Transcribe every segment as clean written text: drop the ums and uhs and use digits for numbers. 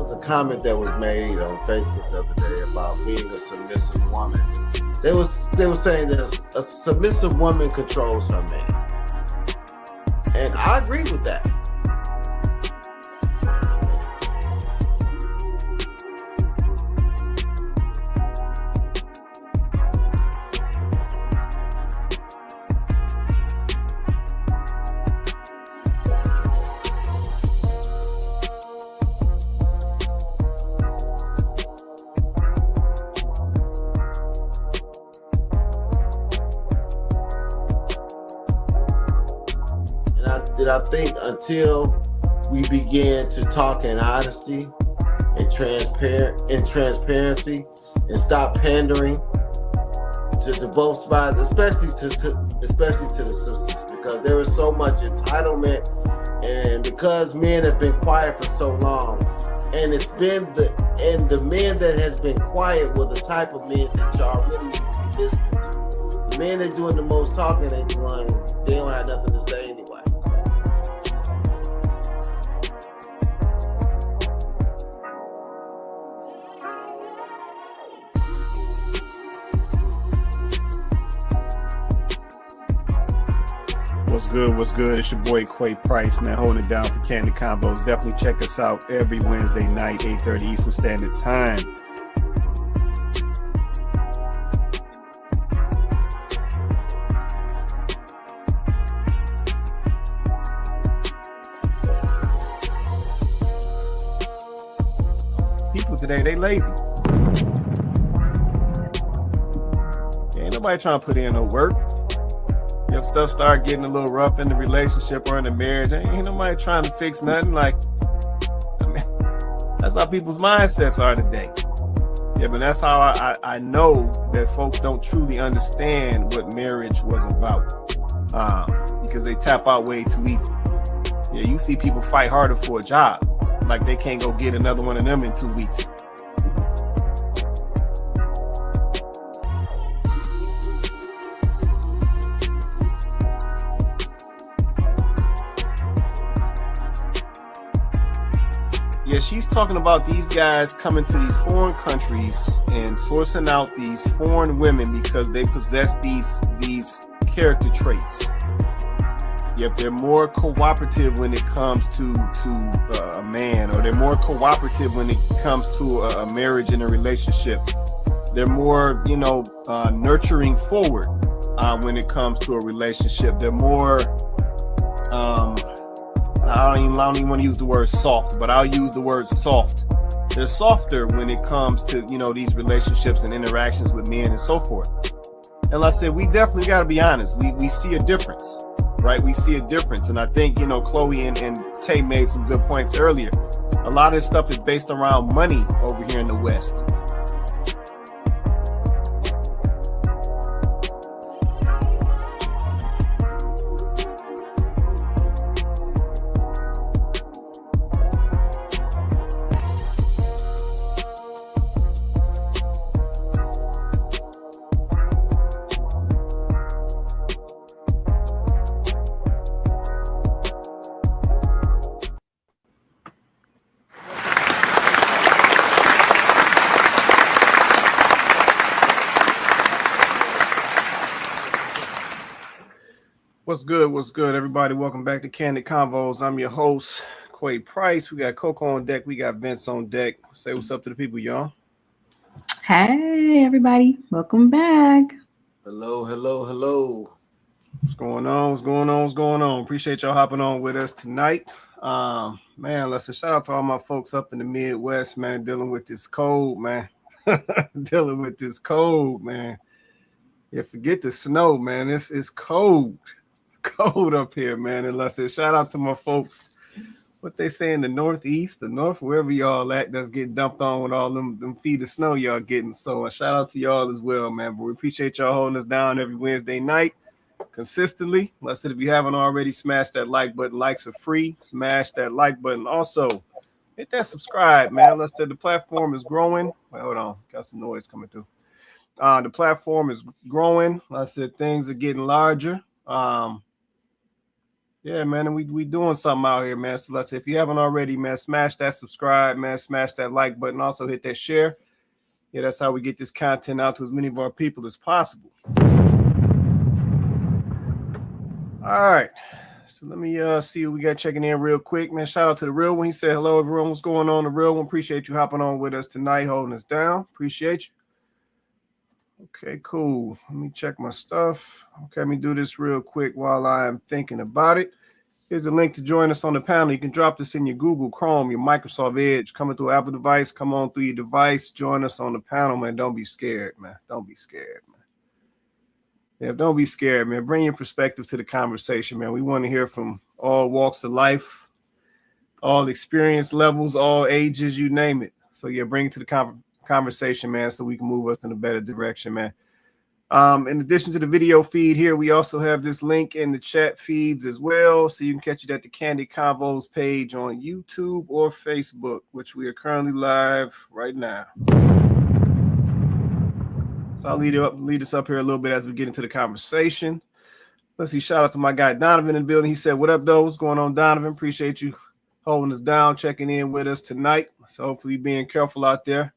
was a comment that was made on Facebook the other day about being a submissive woman. They were saying that a submissive woman controls her man, and I agree with that. I think until we begin to talk in honesty and transparency and stop pandering to both sides, especially to the sisters, because there is so much entitlement, and because men have been quiet for so long, and it's been the men that has been quiet were the type of men that y'all really need to be listening to. The men that doing the most talking ain't the ones, they don't have nothing to say anyway. What's good? It's your boy Quay Price, man, holding it down for Kandid Konvos. Definitely check us out every Wednesday night, 8:30 Eastern Standard Time. People today, they lazy. Ain't nobody trying to put in no work. If stuff start getting a little rough in the relationship or in the marriage, ain't nobody trying to fix nothing. Like, I mean, that's how people's mindsets are today. Yeah, but that's how I know that folks don't truly understand what marriage was about, because they tap out way too easy. Yeah, you see people fight harder for a job, like they can't go get another one of them in 2 weeks. Yeah, she's talking about these guys coming to these foreign countries and sourcing out these foreign women because they possess these character traits. Yep, they're more cooperative when it comes to a man, or they're more cooperative when it comes to a marriage and a relationship. They're more, nurturing forward when it comes to a relationship. They're more I don't even want to use the word soft, but I'll use the word soft. They're softer when it comes to, these relationships and interactions with men and so forth. And like I said, we definitely got to be honest. We see a difference, right? We see a difference. And I think, Chloe and Tay made some good points earlier. A lot of this stuff is based around money over here in the West. What's good, everybody? Welcome back to Kandid Konvos. I'm your host, Quay Price. We got Coco on deck. We got Vince on deck. Say what's up to the people, y'all. Hey, everybody. Welcome back. Hello. What's going on? Appreciate y'all hopping on with us tonight. Man, let's shout out to all my folks up in the Midwest, man, dealing with this cold, man. Yeah, forget the snow, man. It's cold up here, man. And let's say shout out to my folks, what they say in the Northeast, the North, wherever y'all at, that's getting dumped on with all them feet of snow y'all getting. So a shout out to y'all as well, man. But we appreciate y'all holding us down every Wednesday night consistently. Let's say if you haven't already, smash that like button. Likes are free. Smash that like button. Also, hit that subscribe, man. Let's say the platform is growing. Wait, hold on, got some noise coming through. The platform is growing. Like I said, things are getting larger. Yeah, man, and we doing something out here, man. So let's say if you haven't already, man, smash that subscribe, man, smash that like button. Also hit that share. Yeah, that's how we get this content out to as many of our people as possible. All right. So let me see what we got checking in real quick, man. Shout out to the real one. He said, hello, everyone. What's going on? The real one. Appreciate you hopping on with us tonight, holding us down. Appreciate you. Okay, cool. Let me check my stuff. Okay, let me do this real quick while I'm thinking about it. Here's a link to join us on the panel. You can drop this in your Google Chrome, your Microsoft Edge, coming through Apple device. Come on through your device. Join us on the panel, man. Don't be scared, man. Don't be scared, man. Yeah, don't be scared, man. Bring your perspective to the conversation, man. We want to hear from all walks of life, all experience levels, all ages, you name it. So, yeah, bring it to the conversation, man, so we can move us in a better direction, man. In addition to the video feed here, we also have this link in the chat feeds as well, so you can catch it at the Kandid Konvos page on YouTube or Facebook, which we are currently live right now. So I'll lead us up here a little bit as we get into the conversation. Let's see, shout out to my guy Donovan in the building. He said, what up, though? What's going on, Donovan? Appreciate you holding us down, checking in with us tonight. So hopefully being careful out there,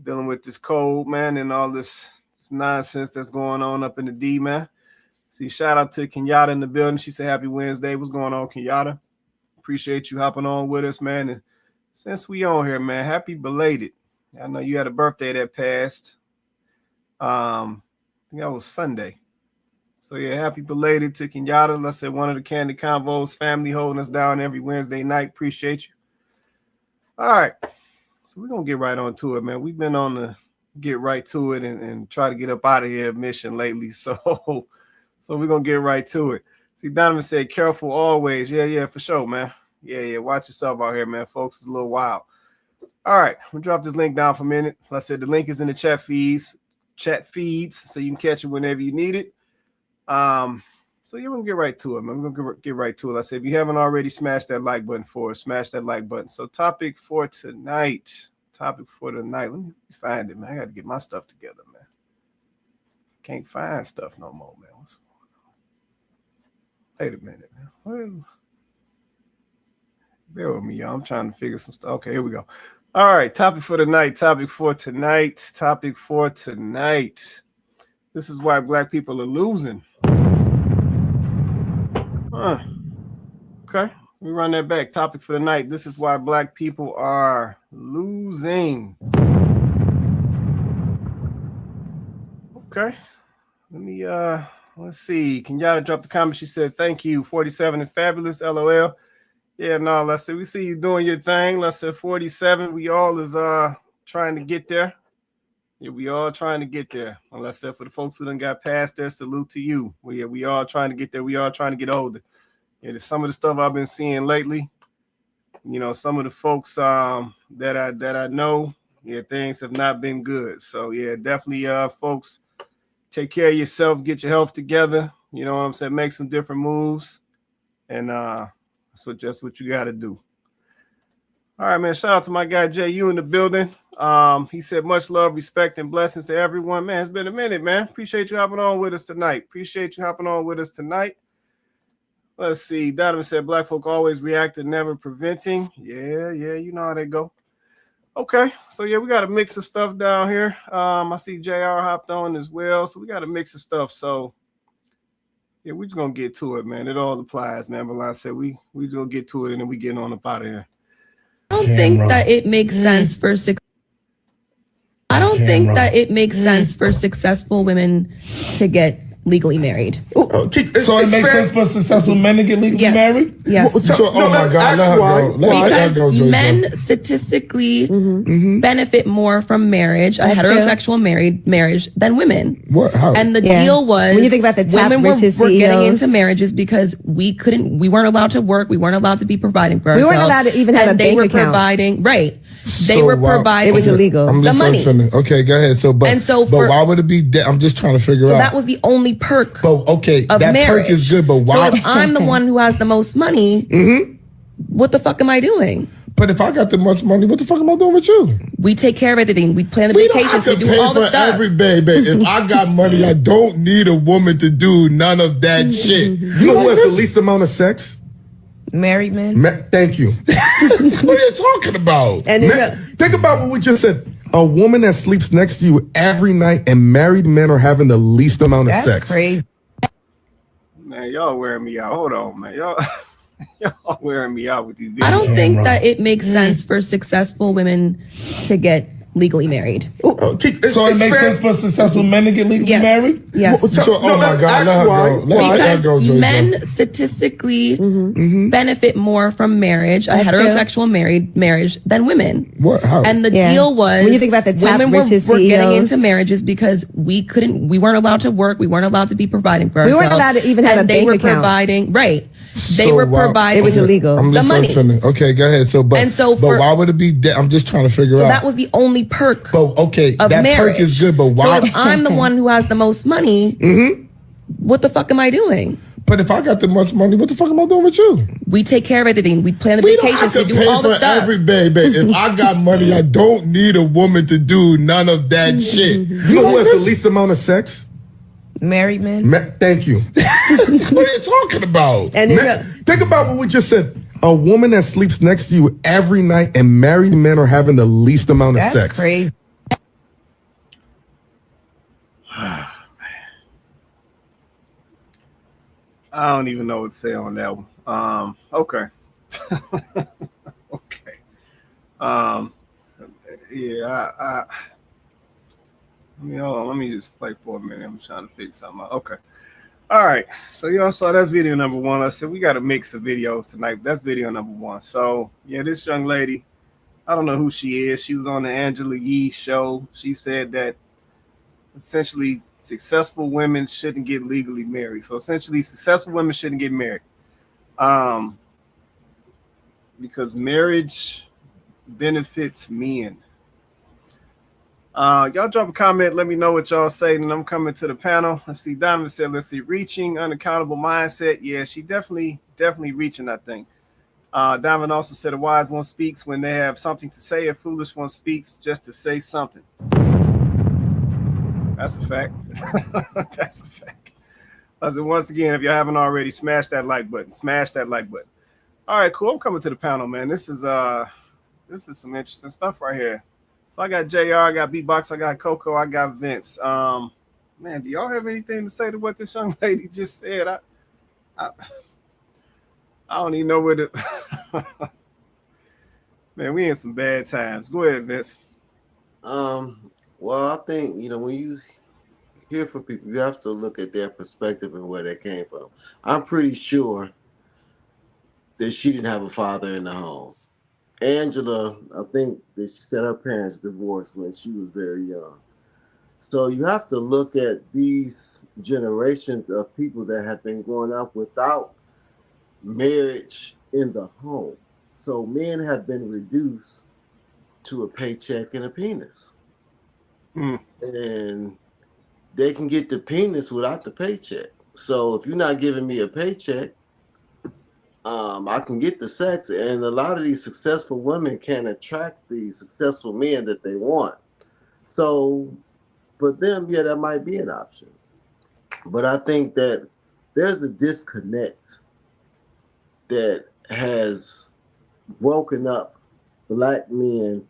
dealing with this cold, man, and all this nonsense that's going on up in the D, man. See, shout out to Kenyatta in the building. She said, happy Wednesday. What's going on, Kenyatta? Appreciate you hopping on with us, man. And since we on here, man, happy belated. I know you had a birthday that passed. I think that was Sunday. So, yeah, happy belated to Kenyatta. Let's say one of the Kandid Konvos family holding us down every Wednesday night. Appreciate you. All right. So we're going to get right on to it, man. We've been on the get right to it and try to get up out of here mission lately. So we're going to get right to it. See, Donovan said, careful always. Yeah, for sure, man. Yeah. Watch yourself out here, man. Folks, it's a little wild. All right. We'll drop this link down for a minute. Like I said, the link is in the chat feeds, so you can catch it whenever you need it. So you're going to get right to it, man. We're going to get right to it. Like I said, if you haven't already, smash that like button for us. Smash that like button. So topic for tonight. Let me find it, man. I got to get my stuff together, man. Can't find stuff no more, man. What's going on? Wait a minute, man. Bear with me, y'all. I'm trying to figure some stuff. Okay, here we go. All right, topic for tonight. This is why black people are losing. Okay, let me run that back. Topic for the night. This is why black people are losing. Okay, let's see. Kenyatta dropped the comment. She said, thank you, 47 and fabulous, LOL. Yeah, no, let's say we see you doing your thing. Let's say 47. We all is trying to get there. Yeah, we all trying to get there. And let's say for the folks who done got past there, salute to you. We all trying to get there. We all trying to get older. Yeah, some of the stuff I've been seeing lately, you know, some of the folks that I know, yeah, things have not been good. So yeah, definitely folks, take care of yourself, get your health together. You know what I'm saying? Make some different moves. And that's just what you got to do. All right, man. Shout out to my guy JU in the building. He said much love, respect, and blessings to everyone. Man, it's been a minute, man. Appreciate you hopping on with us tonight. Let's see. Donovan said black folk always reacting, never preventing. Yeah, you know how they go. Okay, so yeah, we got a mix of stuff down here. I see JR hopped on as well, so we got a mix of stuff. So yeah, we're just gonna get to it, man. It all applies, man. But like I said, we gonna get to it and then we getting on up out of here. I don't think that it makes sense for successful women to get legally married. So it makes sense for successful men to get legally married? Yes. So, oh my God, let her go. Because men statistically benefit more from marriage, a heterosexual marriage, than women. What? How? And the deal was, when you think about the top women were richest getting CEOs, into marriages because we weren't allowed to work, we weren't allowed to be providing for ourselves. We weren't allowed to even have a bank account. Providing, right. So they were providing. It was illegal. I'm the money. Okay, go ahead. So, but why would it be? I'm just trying to figure out. So that was the only perk. But okay, of that marriage. perk is good. But why? So if I'm the one who has the most money, what the fuck am I doing? But if I got the much money, what the fuck am I doing with you? We take care of everything. We plan the vacations. We do all the stuff. Every baby. If I got money, I don't need a woman to do none of that shit. You know who has the least amount of sex? Married men. Thank you. What are you talking about? And think about what we just said. A woman that sleeps next to you every night, and married men are having the least amount of sex. That's crazy. Man, y'all wearing me out. Hold on, man. Y'all wearing me out with these videos. I don't think that it makes sense for successful women to get legally married. So it makes sense for successful men to get legally married? Yes. Oh my God, let her go. Because men statistically benefit more from marriage, a heterosexual marriage, than women. What? How? And the deal was, when you think about the top women were richest getting CEOs. into marriages because we weren't allowed to work, we weren't allowed to be providing for ourselves. We weren't allowed to even have a bank account. They were providing, right. They So were why- providing It was illegal. I'm the listening. money. Okay, go ahead. But why would it be? I'm just trying to figure So out. that was the only perk. But okay, of that marriage. perk is good. But why? So if I'm the one who has the most money, what the fuck am I doing? But if I got the much money, what the fuck am I doing with you? We take care of everything. We plan the We vacations. don't have We to do pay all the for stuff. every baby. If I got money, I don't need a woman to do none of that shit. You know who has the least amount of sex? Married men. Thank you. What are you talking about? And Think about what we just said. A woman that sleeps next to you every night, and married men are having the least amount of that's sex. crazy. I don't even know what to say on that one. Okay. Okay. Yeah, I mean, hold on, let me just play for a minute. I'm trying to figure something out. Okay. All right. So y'all saw that's video number one. I said we got a mix of videos tonight. That's video number one. So yeah, this young lady, I don't know who she is. She was on the Angela Yee show. She said that essentially successful women shouldn't get legally married. So essentially successful women shouldn't get married. Because marriage benefits men. Y'all drop a comment. Let me know what y'all say, and I'm coming to the panel. Let's see. Donovan said, let's see. Reaching, unaccountable mindset. Yeah, she definitely reaching, I think. Donovan also said a wise one speaks when they have something to say. A foolish one speaks just to say something. That's a fact. That's a fact. I said, once again, if you haven't already, smash that like button. Smash that like button. All right, cool. I'm coming to the panel, man. This is some interesting stuff right here. So I got JR, I got Beatbox, I got Coco, I got Vince. Man, do y'all have anything to say to what this young lady just said? I don't even know where to. Man, we in some bad times. Go ahead, Vince. Well, I think, when you hear from people, you have to look at their perspective and where they came from. I'm pretty sure that she didn't have a father in the home. Angela, I think that she said her parents divorced when she was very young. So you have to look at these generations of people that have been growing up without marriage in the home. So men have been reduced to a paycheck and a penis. And they can get the penis without the paycheck. So if you're not giving me a paycheck, I can get the sex, and a lot of these successful women can attract the successful men that they want. So for them, yeah, that might be an option. But I think that there's a disconnect that has broken up black men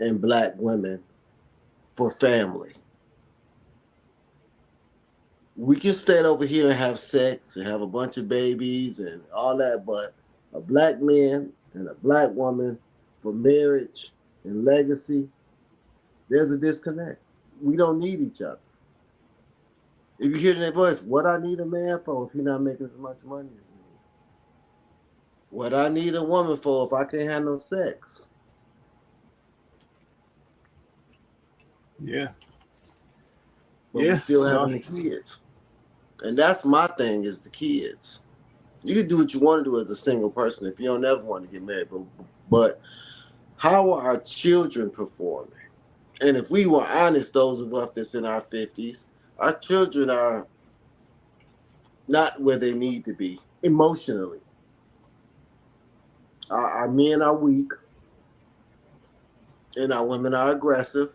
and black women for family. We can stand over here and have sex and have a bunch of babies and all that, but a black man and a black woman for marriage and legacy, there's a disconnect. We don't need each other. If you hear their voice, what I need a man for if he's not making as much money as me? What I need a woman for if I can't have no sex? Yeah. But we're still having the kids. And that's my thing, is the kids. You can do what you want to do as a single person if you don't ever want to get married. But how are our children performing? And if we were honest, those of us that's in our 50s, our children are not where they need to be emotionally. our men are weak and our women are aggressive,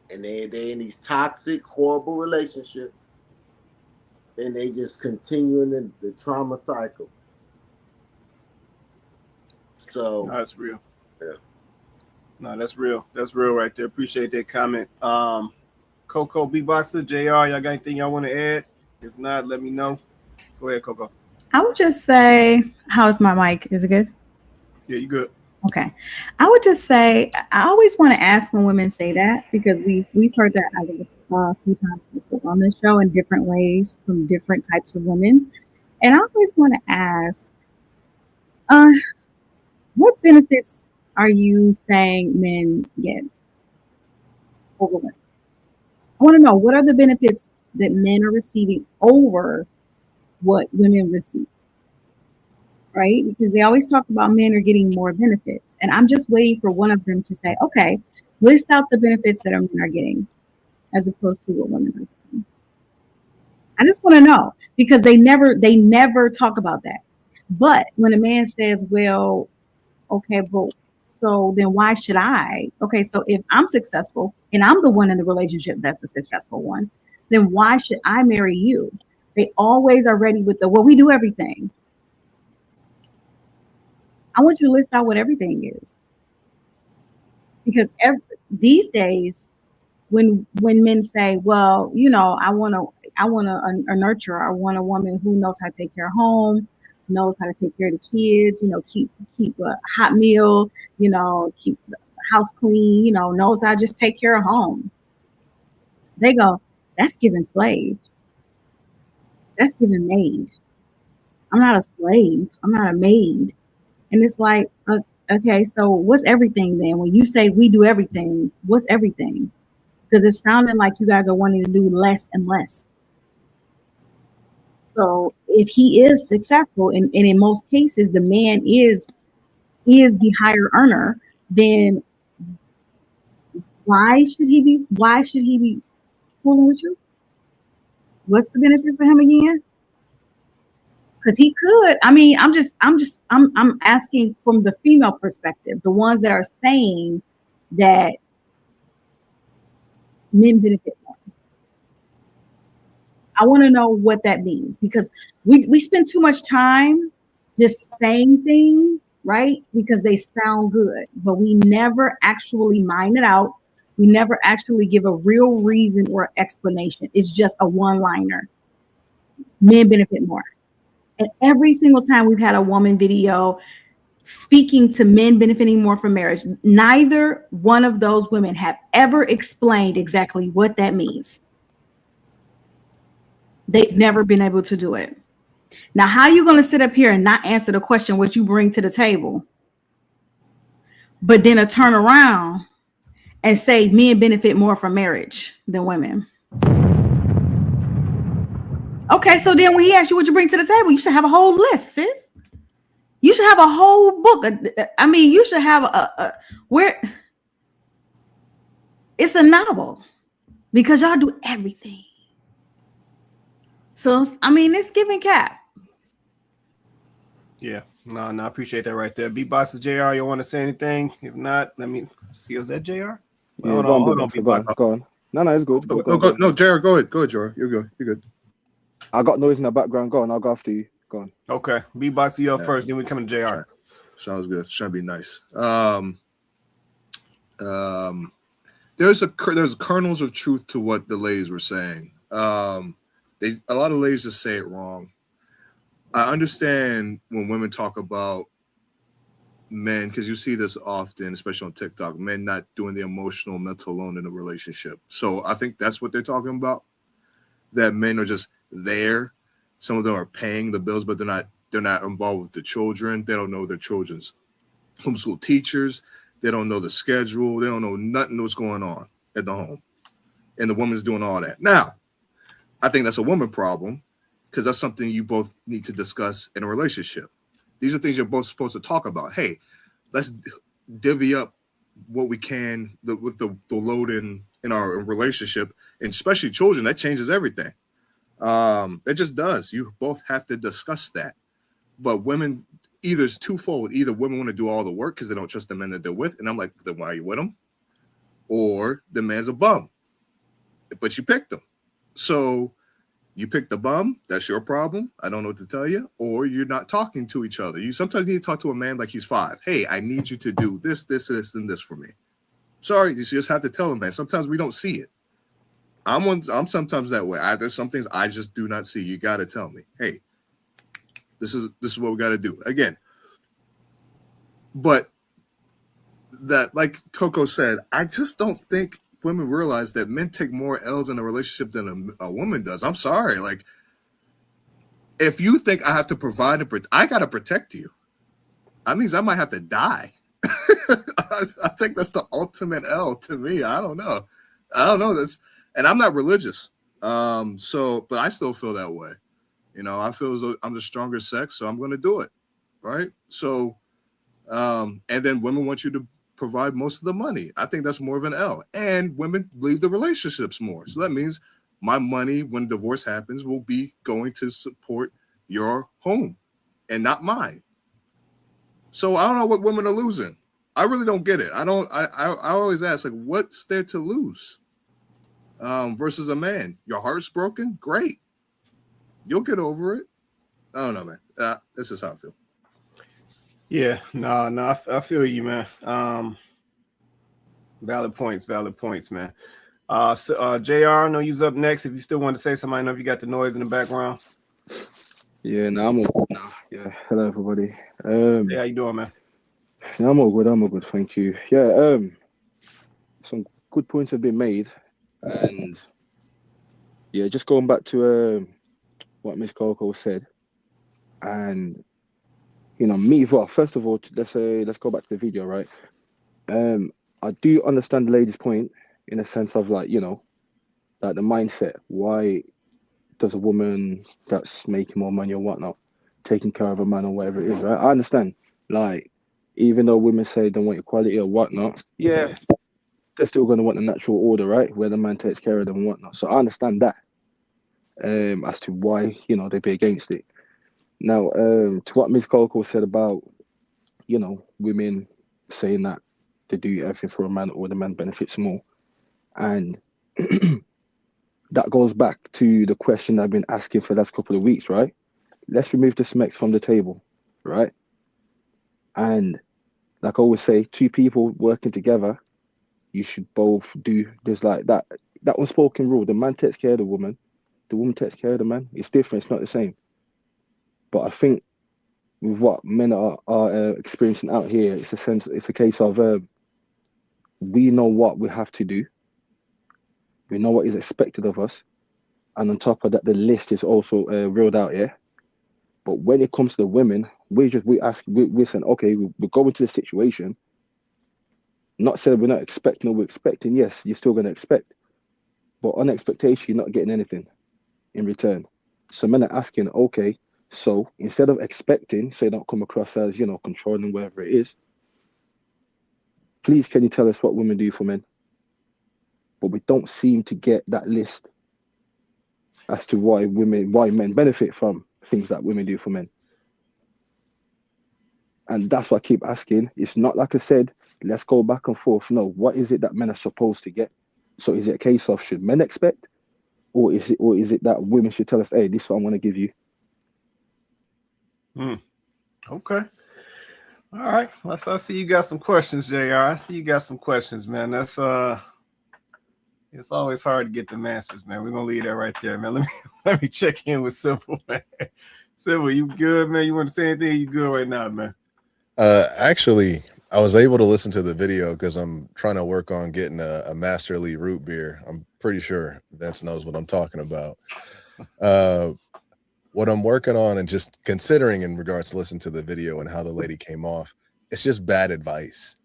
and they in these toxic, horrible relationships, and they just continue in the trauma cycle. So No, that's real. yeah. No, that's real. That's real right there. Appreciate that comment. Coco, B-Boxer, JR, y'all got anything y'all want to add? If not, let me know. Go ahead, Coco. I would just say, how's my mic? Is it good? Yeah, you good. Okay. I would just say, I always want to ask when women say that, because we've heard that I think a few times before on this show in different ways from different types of women. And I always want to ask, what benefits are you saying men get over women? I want to know, what are the benefits that men are receiving over what women receive? Right? Because they always talk about men are getting more benefits. And I'm just waiting for one of them to say, okay, list out the benefits that men are getting as opposed to what women are getting. I just want to know, because they never talk about that. But when a man says, well, okay, but so then why should I? Okay, so if I'm successful and I'm the one in the relationship that's the successful one, then why should I marry you? They always are ready with well, we do everything. I want you to list out what everything is. Because these days, when men say, well, I want a nurturer, I want a woman who knows how to take care of home, knows how to take care of the kids, keep a hot meal, keep the house clean, knows how to just take care of home. They go, that's giving slave. That's giving maid. I'm not a slave. I'm not a maid. And it's like, okay, so what's everything then? When you say we do everything, what's everything? Because it's sounding like you guys are wanting to do less and less. So if he is successful, and in most cases the man is the higher earner, then why should he be fooling with you? What's the benefit for him again? Because he could. I mean, I'm asking from the female perspective, the ones that are saying that men benefit more. I want to know what that means, because we spend too much time just saying things, right? Because they sound good, but we never actually mine it out. We never actually give a real reason or explanation. It's just a one-liner. Men benefit more. And every single time we've had a woman video speaking to men benefiting more from marriage, neither one of those women have ever explained exactly what that means. They've never been able to do it. Now, how are you going to sit up here and not answer the question what you bring to the table, but then turn around and say men benefit more from marriage than women? Okay, so then when he asks you what you bring to the table, you should have a whole list, sis. You should have a whole book. I mean, you should have where it's a novel, because y'all do everything. So, I mean, it's giving cap. Yeah, no, I appreciate that right there. B-Boxer, JR, you want to say anything? If not, let me see. Is that JR? Yeah, Hold on, B-Boxer. Go on. No, it's good. Go, no, JR, go ahead, JR. You're good. I got noise in the background. Go on, I'll go after you. Go on. Okay, B-Boxer, you up first, then we come to JR. Sounds good. It's trying to be nice. There's kernels of truth to what the ladies were saying. A lot of ladies just say it wrong. I understand when women talk about men, because you see this often, especially on TikTok, men not doing the emotional, mental alone in a relationship. So I think that's what they're talking about. That men are just there. Some of them are paying the bills, but they're not involved with the children. They don't know their children's homeschool teachers. They don't know the schedule. They don't know nothing what's going on at the home. And the woman's doing all that. Now, I think that's a woman problem, because that's something you both need to discuss in a relationship. These are things you're both supposed to talk about. Hey, let's divvy up what we can with the load in our relationship, and especially children. That changes everything. It just does. You both have to discuss that. But women, either it's twofold. Either women want to do all the work because they don't trust the men that they're with, and I'm like, then why are you with them? Or the man's a bum, but you picked him. So you picked the bum. That's your problem. I don't know what to tell you. Or you're not talking to each other. You sometimes need to talk to a man like he's 5. Hey, I need you to do this, this, this, and this for me. Sorry, you just have to tell him, man. Sometimes we don't see it. I'm sometimes that way. There's some things I just do not see. You got to tell me, hey, this is what we got to do again. But that, like Coco said, I just don't think women realize that men take more L's in a relationship than a woman does. I'm sorry. Like, if you think I have to provide I got to protect you. That means I might have to die. I think that's the ultimate L to me. I don't know. And I'm not religious. But I still feel that way. You know, I feel as though I'm the stronger sex, so I'm going to do it. Right. So, and then women want you to provide most of the money. I think that's more of an L. And women leave the relationships more. So that means my money, when divorce happens, will be going to support your home and not mine. So I don't know what women are losing. I really don't get it. I always ask, like, what's there to lose? Versus a man. Your heart's broken? Great. You'll get over it. I don't know, man. This is how I feel. Yeah, no, I feel you, man. Valid points, man. JR, I know you's up next. If you still want to say something, I know if you got the noise in the background. Yeah, no, I'm all good now. Yeah, hello everybody. Yeah, how you doing, man? No, I'm all good, thank you. Yeah, some good points have been made, and yeah, just going back to what Miss Coco said, and you know, well, first of all, let's go back to the video, right? I do understand the lady's point in a sense of, like, you know, like the mindset. Why does a woman that's making more money or whatnot taking care of a man or whatever it is, right? I understand. Like, even though women say they don't want equality or whatnot, yeah, they're still going to want the natural order, right? Where the man takes care of them and whatnot. So I understand that as to why, you know, they'd be against it. Now, to what Ms. Coco said about, you know, women saying that they do everything for a man or the man benefits more. And that goes back to the question I've been asking for the last couple of weeks, right? Let's remove the Smex from the table, right? And like I always say, 2 people working together, you should both do, there's like that unspoken rule. The man takes care of the woman takes care of the man. It's different, it's not the same. But I think with what men are experiencing out here, it's a case of we know what we have to do. We know what is expected of us. And on top of that, the list is also reeled out here. But when it comes to the women, we're saying, okay, we're going to the situation. Not saying we're not expecting, or we're expecting. Yes, you're still going to expect. But on expectation, you're not getting anything in return. So men are asking, okay, so instead of expecting, so they don't come across as, you know, controlling, whatever it is, please can you tell us what women do for men? But we don't seem to get that list as to why men benefit from things that women do for men. And that's what I keep asking. It's not like I said, let's go back and forth. No, what is it that men are supposed to get? So is it a case of, should men expect? Or is it that women should tell us, hey, this is what I want to give you? Okay. All right. I see you got some questions, JR. I see you got some questions, man. That's it's always hard to get the answers, man. We're gonna leave that right there, man. Let me check in with Civil, man. Civil, you good, man? You want to say anything? You good right now, man? Actually, I was able to listen to the video because I'm trying to work on getting a Master Elite root beer. I'm pretty sure Vince knows what I'm talking about. What I'm working on and just considering in regards to listen to the video and how the lady came off, it's just bad advice.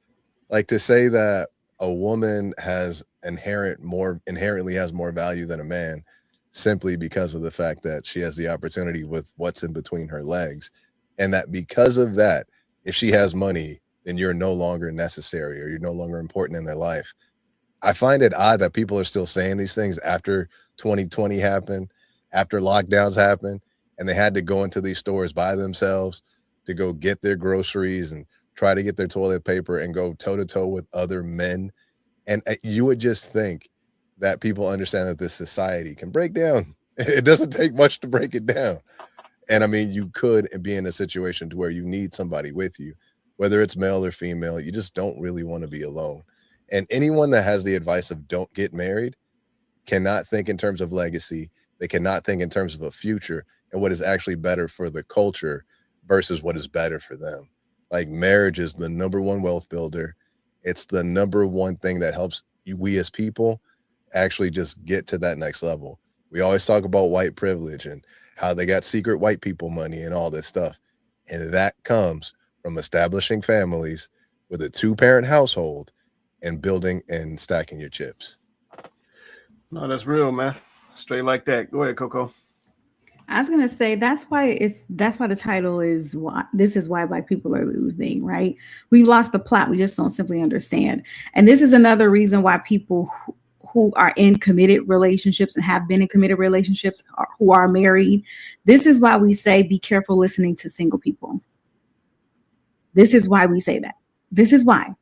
Like, to say that a woman has inherently has more value than a man simply because of the fact that she has the opportunity with what's in between her legs, and that because of that, if she has money, then you're no longer necessary or you're no longer important in their life. I find it odd that people are still saying these things after 2020 happened, after lockdowns happened, and they had to go into these stores by themselves to go get their groceries and try to get their toilet paper and go toe to toe with other men. And you would just think that people understand that this society can break down. It doesn't take much to break it down. And I mean, you could be in a situation to where you need somebody with you, whether it's male or female. You just don't really want to be alone. And anyone that has the advice of don't get married cannot think in terms of legacy. They cannot think in terms of a future and what is actually better for the culture versus what is better for them. Like, marriage is the number one wealth builder. It's the number one thing that helps we as people actually just get to that next level. We always talk about white privilege and how they got secret white people money and all this stuff. And that comes from establishing families with a 2-parent household and building and stacking your chips. No, that's real, man. Straight like that. Go ahead, Coco. I was gonna say that's why the title is this is why Black people are losing, right? We've lost the plot. We just don't simply understand. And this is another reason why people who are in committed relationships and have been in committed relationships who are married, this is why we say be careful listening to single people. This is why we say that. This is why.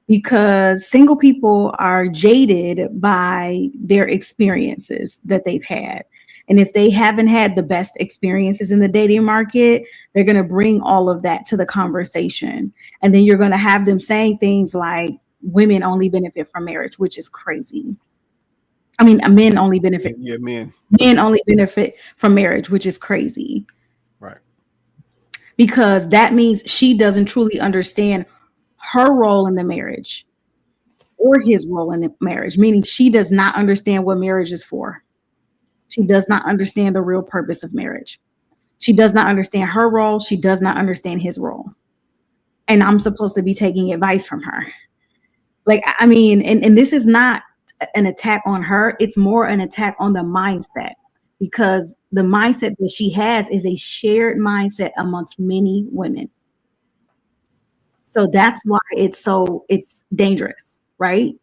Because single people are jaded by their experiences that they've had. And if they haven't had the best experiences in the dating market, they're going to bring all of that to the conversation. And then you're going to have them saying things like women only benefit from marriage, which is crazy. I mean, men only benefit. Yeah, men only benefit from marriage, which is crazy. Right. Because that means she doesn't truly understand her role in the marriage or his role in the marriage, meaning she does not understand what marriage is for. She does not understand the real purpose of marriage. She does not understand her role. She does not understand his role. And I'm supposed to be taking advice from her. Like, I mean, and this is not an attack on her. It's more an attack on the mindset, because the mindset that she has is a shared mindset amongst many women. So that's why it's dangerous, right?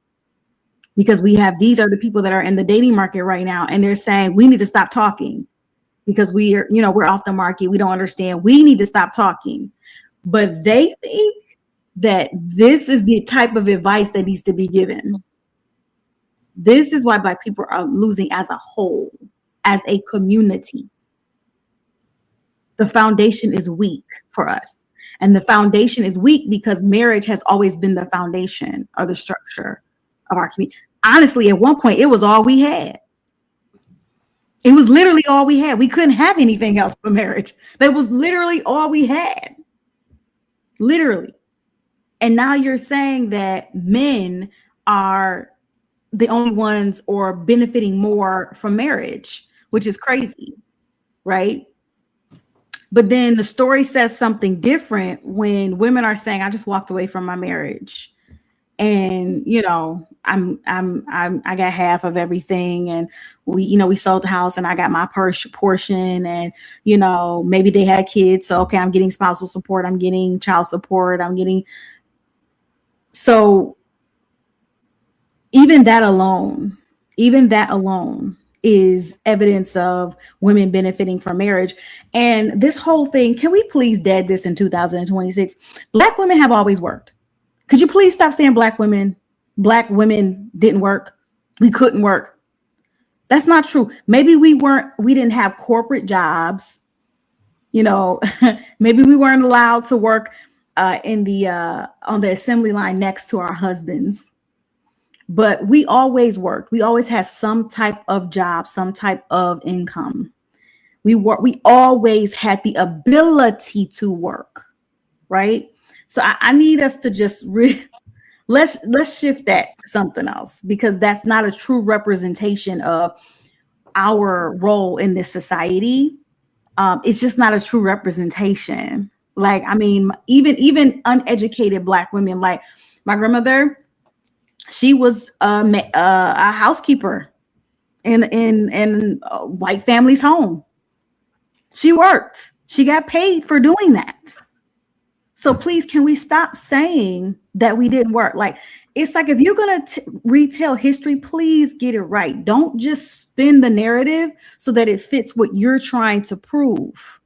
Because these are the people that are in the dating market right now, and they're saying we need to stop talking because we're off the market. We don't understand. We need to stop talking. But they think that this is the type of advice that needs to be given. This is why Black people are losing as a whole, as a community. The foundation is weak for us. And the foundation is weak because marriage has always been the foundation or the structure of our community. Honestly, at one point, it was all we had. It was literally all we had. We couldn't have anything else for marriage. That was literally all we had. Literally. And now you're saying that men are the only ones or benefiting more from marriage, which is crazy, right? But then the story says something different when women are saying, I just walked away from my marriage. And, I got half of everything. And we sold the house and I got my portion. And, maybe they had kids. So, okay, I'm getting spousal support. I'm getting child support. So even that alone is evidence of women benefiting from marriage. And this whole thing, can we please dead this in 2026? Black women have always worked. Could you please stop saying black women didn't work? We couldn't work. That's not true. Maybe we didn't have corporate jobs. Maybe we weren't allowed to work on the assembly line next to our husbands. But we always worked. We always had some type of job, some type of income. We always had the ability to work, right? So I need us to just let's shift that to something else, because that's not a true representation of our role in this society. It's just not a true representation. Like, I mean, even uneducated Black women, like my grandmother, she was a housekeeper in a white family's home. She worked. She got paid for doing that. So please, can we stop saying that we didn't work? Like, it's like, if you're going to retell history, please get it right. Don't just spin the narrative so that it fits what you're trying to prove,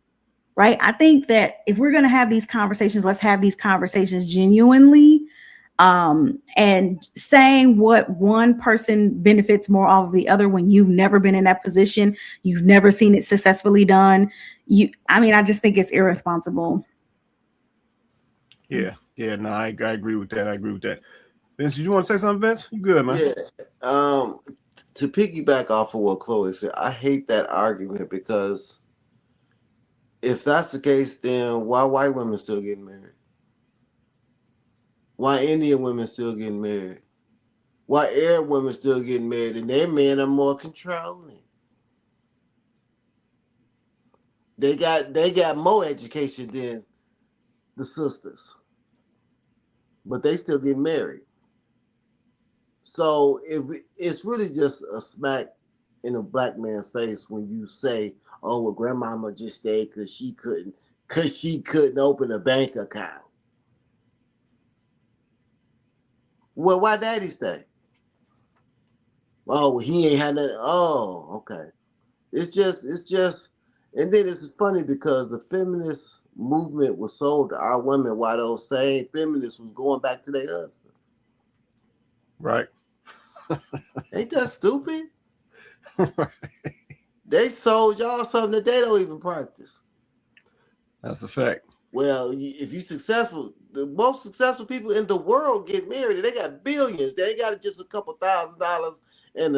right? I think that if we're going to have these conversations, let's have these conversations genuinely. And saying what one person benefits more off of the other when you've never been in that position, you've never seen it successfully done. I just think it's irresponsible. Yeah. No, I agree with that. Vince, did you want to say something, Vince? You good, man? Yeah. To piggyback off of what Chloe said, I hate that argument because if that's the case, then why white women still getting married? Why Indian women still getting married? Why Arab women still getting married? And their men are more controlling. They got more education than the sisters, but they still get married. So it's really just a smack in a black man's face when you say, "Oh, well, grandmama just stayed because she couldn't open a bank account." Well, why daddy stay? Oh, well, he ain't had nothing. Oh, okay. It's just, and then it's funny because the feminist movement was sold to our women while those same feminists was going back to their husbands. Right. Ain't that stupid? Right. They sold y'all something that they don't even practice. That's a fact. Well, if you're successful, the most successful people in the world get married, and they got billions. They ain't got just a couple $1,000 and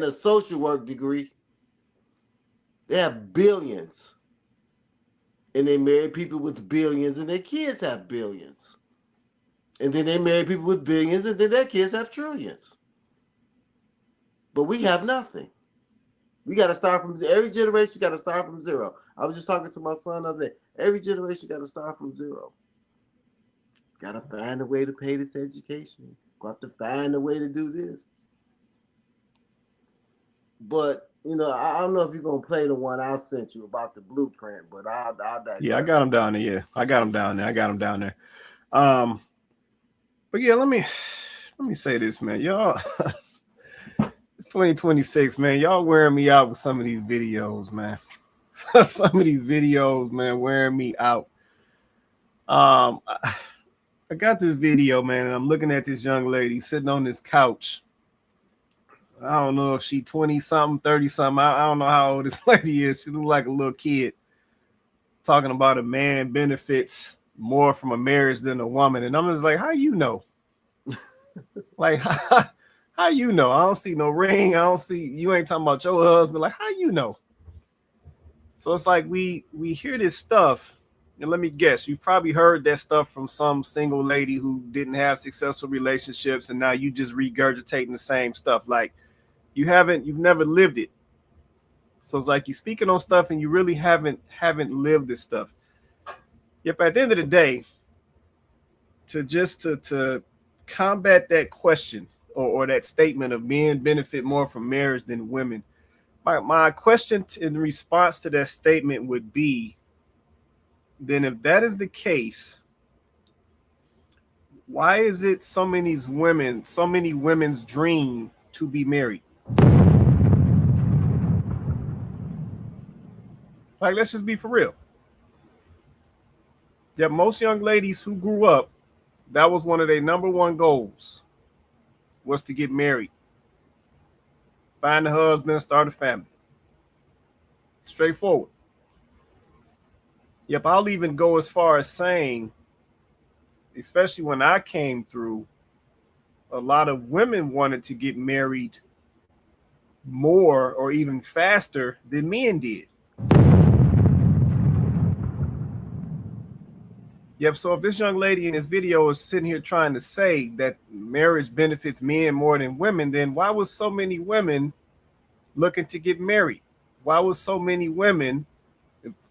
a social work degree. They have billions, and they marry people with billions, and their kids have billions, and then they marry people with billions, and then their kids have trillions. But we have nothing. We got to start from every generation. Got to start from zero. I was just talking to my son the other day. Every generation got to start from zero. Got to find a way to pay this education. Got to find a way to do this. But I don't know if you're gonna play the one I sent you about the blueprint, but I'll digress. Yeah, I got them down there. Yeah, I got them down there. But yeah, let me say this, man. Y'all, it's 2026, man. Y'all wearing me out with some of these videos, man. Some of these videos, man, wearing me out. I got this video, man, and I'm looking at this young lady sitting on this couch. I don't know if she 20-something, 30-something. I don't know how old this lady is. She look like a little kid talking about a man benefits more from a marriage than a woman. And I'm just like, how you know? Like, how you know? I don't see no ring. I don't see, you ain't talking about your husband. Like, how you know? So it's like we hear this stuff. And let me guess, you've probably heard that stuff from some single lady who didn't have successful relationships, and now you just regurgitating the same stuff. Like, you've never lived it. So it's like you speaking on stuff and you really haven't lived this stuff. Yep, at the end of the day, to combat that question or that statement of men benefit more from marriage than women, my question in response to that statement would be, then if that is the case, why is it so many women's dream to be married? Like, let's just be for real. Yeah, most young ladies who grew up, that was one of their number one goals, was to get married, find a husband, start a family. Straightforward. Yep, I'll even go as far as saying, especially when I came through, a lot of women wanted to get married more or even faster than men did. Yep, so if this young lady in this video is sitting here trying to say that marriage benefits men more than women, then why was so many women looking to get married? Why was so many women,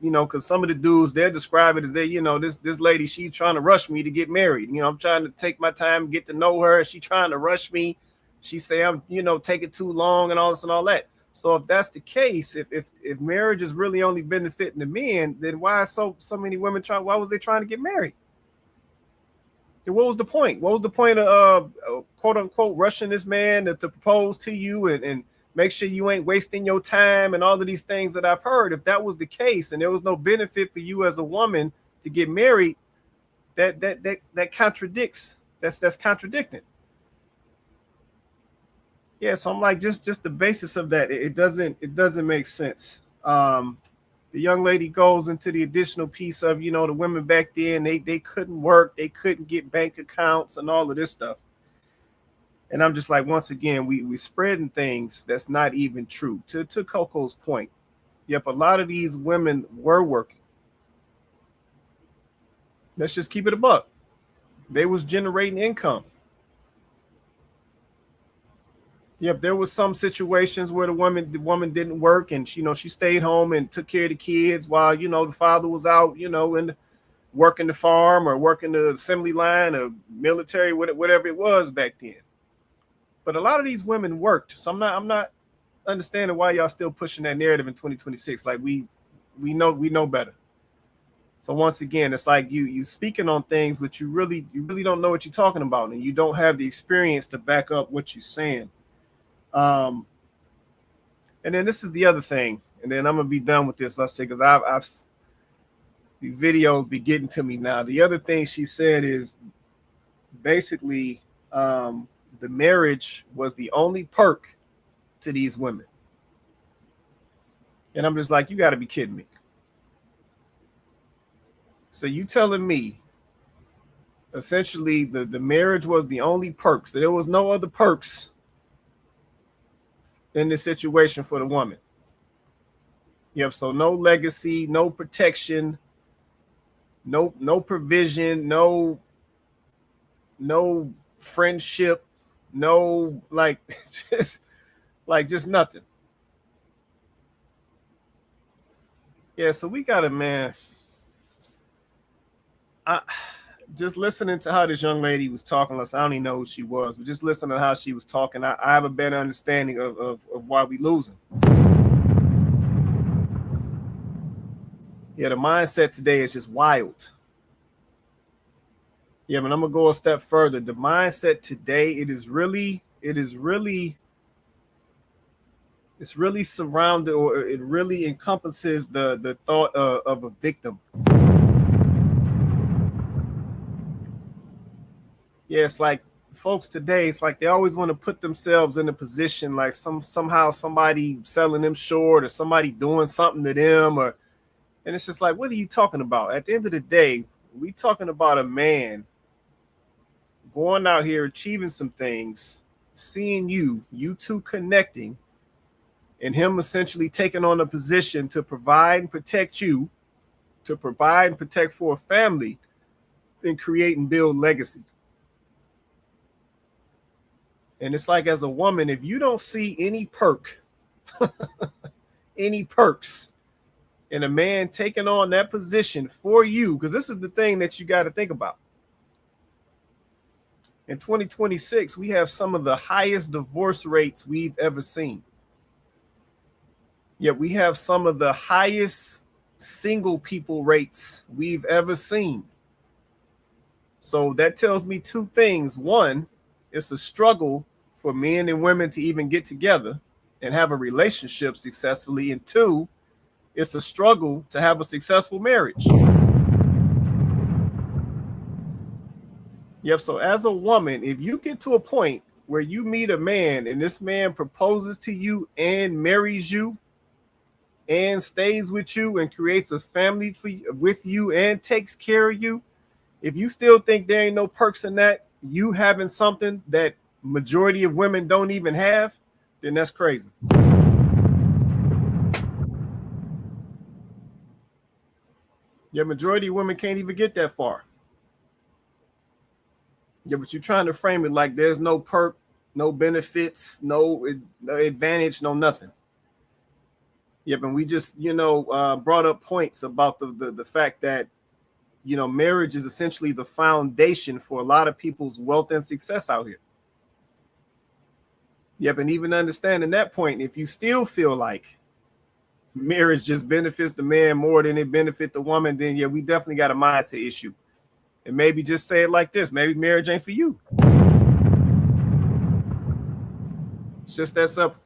because some of the dudes, they'll describe it as this lady, she's trying to rush me to get married. I'm trying to take my time, get to know her. She trying to rush me. She say I'm, taking too long and all this and all that. So if that's the case, if marriage is really only benefiting the men, then why so many women why was they trying to get married? And what was the point? What was the point of quote unquote rushing this man to propose to you and make sure you ain't wasting your time and all of these things that I've heard. If that was the case and there was no benefit for you as a woman to get married, that contradicts. That's contradicting. Yeah, so I'm like, just the basis of that, it doesn't make sense. The young lady goes into the additional piece of, you know, the women back then, they couldn't work, they couldn't get bank accounts and all of this stuff. And I'm just like, once again, we spreading things that's not even true. To Coco's point, yep, a lot of these women were working. Let's just keep it a buck. They was generating income. Yep, there was some situations where the woman didn't work, and you know, she stayed home and took care of the kids while, you know, the father was out, you know, and working the farm or working the assembly line or military, whatever it was back then. But a lot of these women worked, so I'm not understanding why y'all still pushing that narrative in 2026. Like we know better. So once again, it's like you speaking on things, but you really don't know what you're talking about, and you don't have the experience to back up what you're saying. And then this is the other thing, and then I'm gonna be done with this. Let's say, because I've these videos be getting to me now. The other thing she said is basically the marriage was the only perk to these women. And I'm just like, you got to be kidding me. So you telling me essentially the marriage was the only perk. So there was no other perks in this situation for the woman. Yep. So no legacy, no protection, no provision, no friendship, no just nothing. Yeah, so we got a man. I just listening to how this young lady was talking. I don't even know who she was, but just listening to how she was talking, I have a better understanding of why we losing. Yeah, the mindset today is just wild. Yeah, but I'm gonna go a step further. The mindset today, it's really surrounded, or it really encompasses the thought of a victim. Yeah, it's like folks today, it's like they always want to put themselves in a position like somehow somebody selling them short or somebody doing something to them, and it's just like, what are you talking about? At the end of the day, we talking about a man going out here, achieving some things, seeing you two connecting, and him essentially taking on a position to provide and protect you, to provide and protect for a family, and create and build legacy. And it's like, as a woman, if you don't see any perks in a man taking on that position for you, because this is the thing that you got to think about. In 2026, we have some of the highest divorce rates we've ever seen. Yet we have some of the highest single people rates we've ever seen. So that tells me two things. One, it's a struggle for men and women to even get together and have a relationship successfully. And two, it's a struggle to have a successful marriage. Yep. So as a woman, if you get to a point where you meet a man and this man proposes to you and marries you and stays with you and creates a family with you and takes care of you, if you still think there ain't no perks in that, you having something that majority of women don't even have, then that's crazy. Yeah, majority of women can't even get that far. Yeah, but you're trying to frame it like there's no perk, no benefits, no advantage, no nothing. Yeah, but we just, brought up points about the fact that, marriage is essentially the foundation for a lot of people's wealth and success out here. Yep, and even understanding that point, if you still feel like marriage just benefits the man more than it benefits the woman, then yeah, we definitely got a mindset issue. And maybe just say it like this: maybe marriage ain't for you. It's just that simple.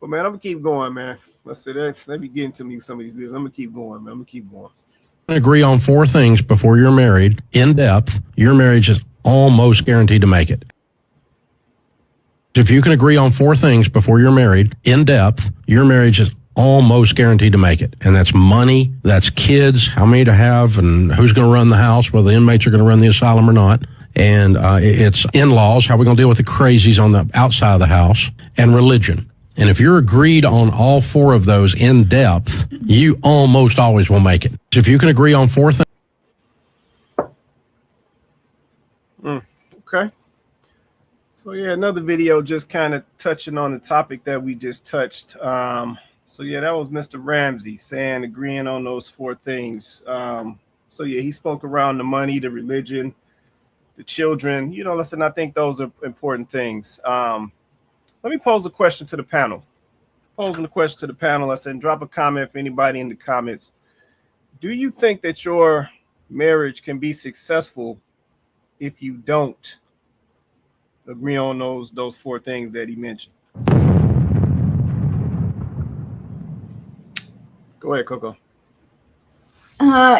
But man, I'm gonna keep going, man. Let's say that. Let me get into me some of these videos. I'm gonna keep going, man. I'm gonna keep going. Agree on 4 things before you're married in depth, your marriage is almost guaranteed to make it. If you can agree on 4 things before you're married in depth, your marriage is almost guaranteed to make it. And that's money, that's kids, how many to have, and who's going to run the house, whether the inmates are going to run the asylum or not. And it's in-laws, how we're going to deal with the crazies on the outside of the house, and religion. And if you're agreed on all 4 of those in depth, you almost always will make it. If you can agree on 4 things. Okay. So yeah, another video just kind of touching on the topic that we just touched. So yeah, that was Mr. Ramsey saying, agreeing on those 4 things. So yeah, he spoke around the money, the religion, the children. You know, listen, I think those are important things. Let me pose a question to the panel. Posing the question to the panel, I said, drop a comment for anybody in the comments. Do you think that your marriage can be successful if you don't agree on those 4 things that he mentioned? Go ahead, Coco.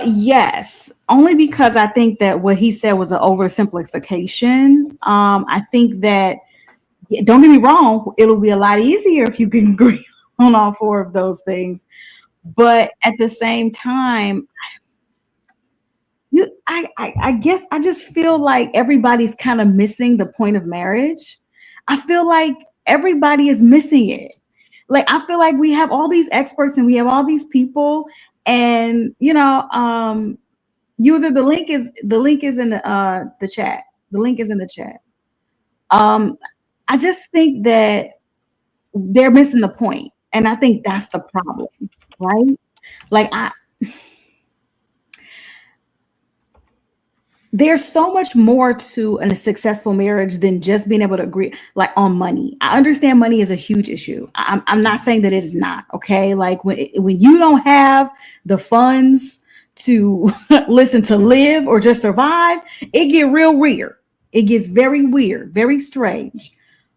Yes, only because I think that what he said was an oversimplification. I think that, don't get me wrong, it'll be a lot easier if you can agree on all 4 of those things. But at the same time, I guess I just feel like everybody's kind of missing the point of marriage. I feel like everybody is missing it. Like, I feel like we have all these experts and we have all these people, and user, the link is in the chat. The link is in the chat. I just think that they're missing the point, and I think that's the problem, right? Like, there's so much more to a successful marriage than just being able to agree, like, on money. I understand money is a huge issue. I'm not saying that it is not, okay? Like, when you don't have the funds to listen, to live or just survive, it get real weird. It gets very weird, very strange.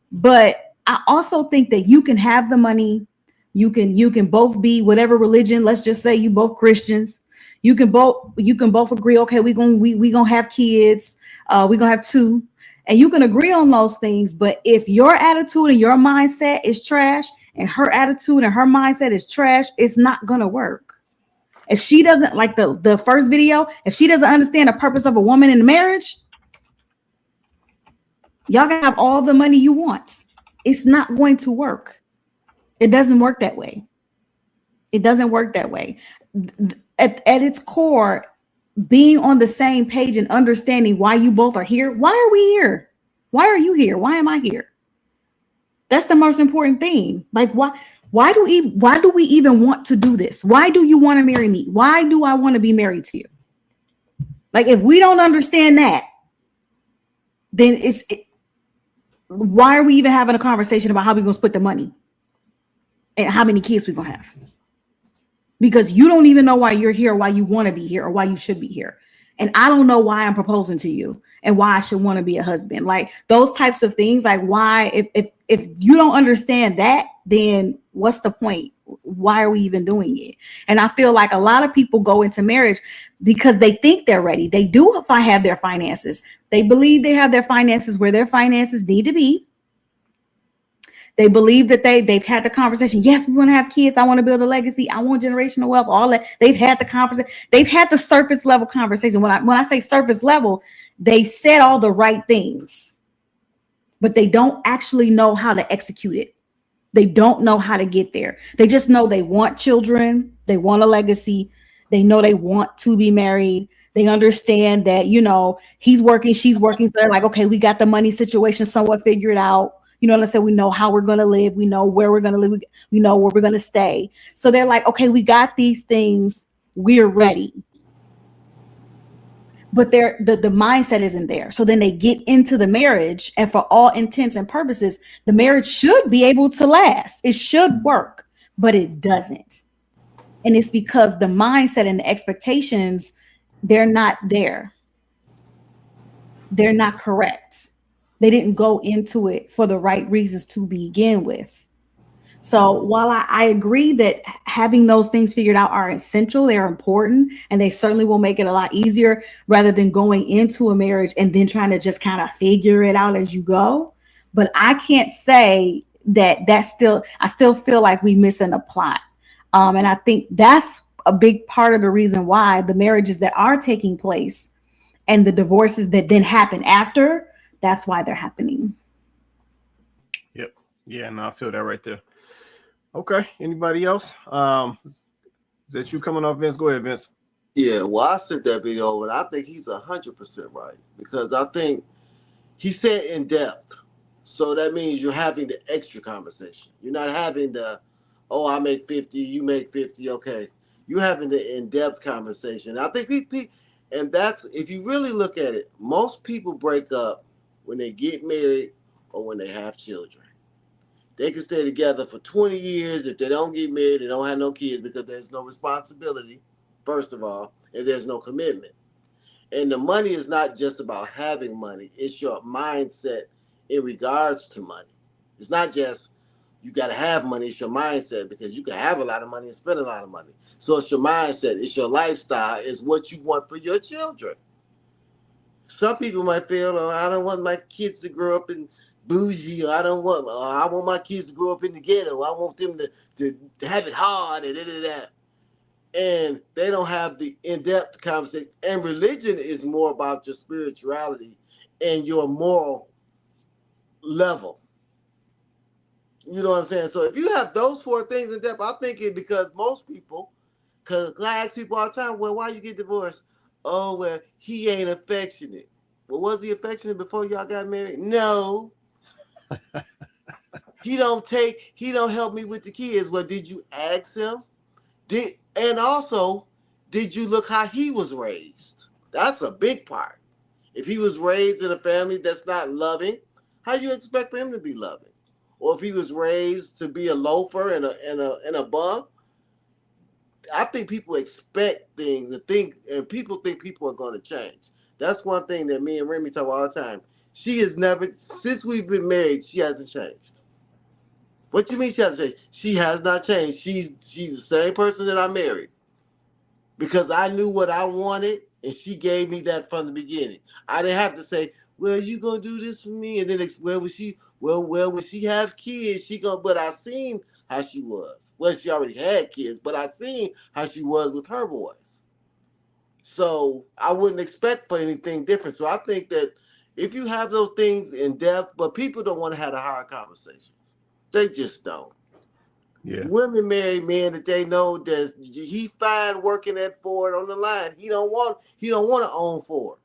But I also think that you can have the money. You can both be whatever religion. Let's just say you both Christians. You can both agree, okay, we gonna have kids, we're gonna have 2, and you can agree on those things. But if your attitude and your mindset is trash, and her attitude and her mindset is trash, it's not gonna work. If she doesn't, like the first video, if she doesn't understand the purpose of a woman in a marriage, y'all can have all the money you want. It's not going to work. It doesn't work that way. It doesn't work that way. At its core, being on the same page and understanding why you both are here. Why are we here? Why are you here? Why am I here? That's the most important thing. Like, why do we even want to do this? Why do you want to marry me? Why do I want to be married to you? Like, if we don't understand that, then why are we even having a conversation about how we're going to split the money and how many kids we're going to have? Because you don't even know why you're here, why you want to be here, or why you should be here. And I don't know why I'm proposing to you and why I should want to be a husband. Like, those types of things, like, why, if you don't understand that, then what's the point? Why are we even doing it? And I feel like a lot of people go into marriage because they think they're ready. They do if I have their finances. They believe they have their finances where their finances need to be. They believe that they've had the conversation. Yes, we want to have kids. I want to build a legacy. I want generational wealth. All that. They've had the conversation. They've had the surface level conversation. When I say surface level, they said all the right things, but they don't actually know how to execute it. They don't know how to get there. They just know they want children. They want a legacy. They know they want to be married. They understand that, he's working, she's working. So they're like, okay, we got the money situation somewhat figured out. Let's say we know how we're going to live. We know where we're going to live. We know where we're going to stay. So they're like, okay, we got these things. We're ready. But the mindset isn't there. So then they get into the marriage, and for all intents and purposes, the marriage should be able to last. It should work, but it doesn't. And it's because the mindset and the expectations, they're not there. They're not correct. They didn't go into it for the right reasons to begin with. So while I agree that having those things figured out are essential, they're important, and they certainly will make it a lot easier rather than going into a marriage and then trying to just kind of figure it out as you go. But I can't say that I still feel like we missing a plot. And I think that's a big part of the reason why the marriages that are taking place and the divorces that then happen after, that's why they're happening. Yep. Yeah, no, I feel that right there. Okay. Anybody else? Is that you coming off, Vince? Go ahead, Vince. Yeah, well, I sent that video over, and I think he's 100% right, because I think he said in depth. So that means you're having the extra conversation. You're not having the, oh, I make 50, you make 50, okay. You're having the in-depth conversation. I think and that's, if you really look at it, most people break up when they get married or when they have children. They can stay together for 20 years if they don't get married, they don't have no kids, because there's no responsibility, first of all, and there's no commitment. And the money is not just about having money. It's your mindset in regards to money. It's not just you got to have money. It's your mindset, because you can have a lot of money and spend a lot of money. So it's your mindset. It's your lifestyle. It's what you want for your children. Some people might feel, oh, I don't want my kids to grow up in bougie, or I want my kids to grow up in the ghetto. I want them to have it hard and that. And they don't have the in-depth conversation. And religion is more about your spirituality and your moral level. You know what I'm saying? So if you have those four things in depth, I think it, because most people, because I ask people all the time, well, why you get divorced? Oh, well, he ain't affectionate. Well, was he affectionate before y'all got married? No. He don't help me with the kids. Well, did you ask him? And also, did you look how he was raised? That's a big part. If he was raised in a family that's not loving, how you expect for him to be loving? Or if he was raised to be a loafer and a bum, I think people expect things and people think people are going to change. That's one thing that me and Remy talk all the time. She has never, since we've been married, she hasn't changed. What you mean she hasn't changed? She has not changed. She's the same person that I married, because I knew what I wanted, and she gave me that from the beginning. I didn't have to say, well, you gonna do this for me, and then when she have kids, but I seen how she was. Well, she already had kids, but I seen how she was with her boys. So I wouldn't expect for anything different. So I think that if you have those things in depth, but people don't want to have the hard conversations. They just don't. Yeah. Women marry men that they know that he fine working at Ford on the line. He don't want to own Ford.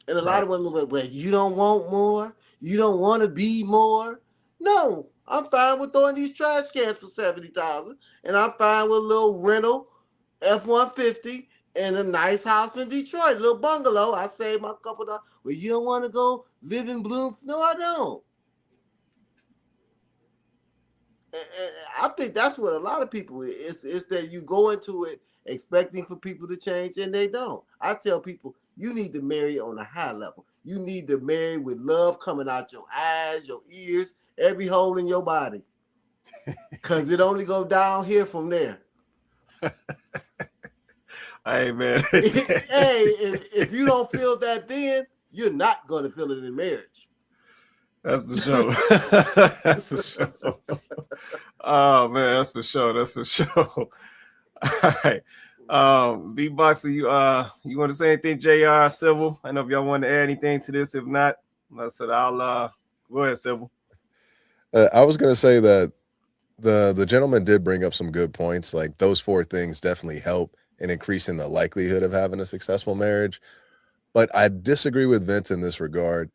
And a lot of women go, well, you don't want more? You don't want to be more? No, I'm fine with throwing these trash cans for $70,000, and I'm fine with a little rental F-150 and a nice house in Detroit, a little bungalow. I save my couple dollars. Well, you don't want to go live in Bloom? No, I don't. And I think that's what a lot of people is that you go into it expecting for people to change, and they don't. I tell people, you need to marry on a high level. You need to marry with love coming out your eyes, your ears, every hole in your body, because it only goes down here from there. Hey, man. If you don't feel that, then you're not going to feel it in marriage. That's for sure. That's for sure. Oh man, that's for sure. That's for sure. All right. B-Boxer, you want to say anything, JR, Civil? I know if y'all want to add anything to this. If not, I said I'll go ahead, Civil. I was gonna say that the gentleman did bring up some good points. Like those four things definitely help in increasing the likelihood of having a successful marriage. But I disagree with Vince in this regard.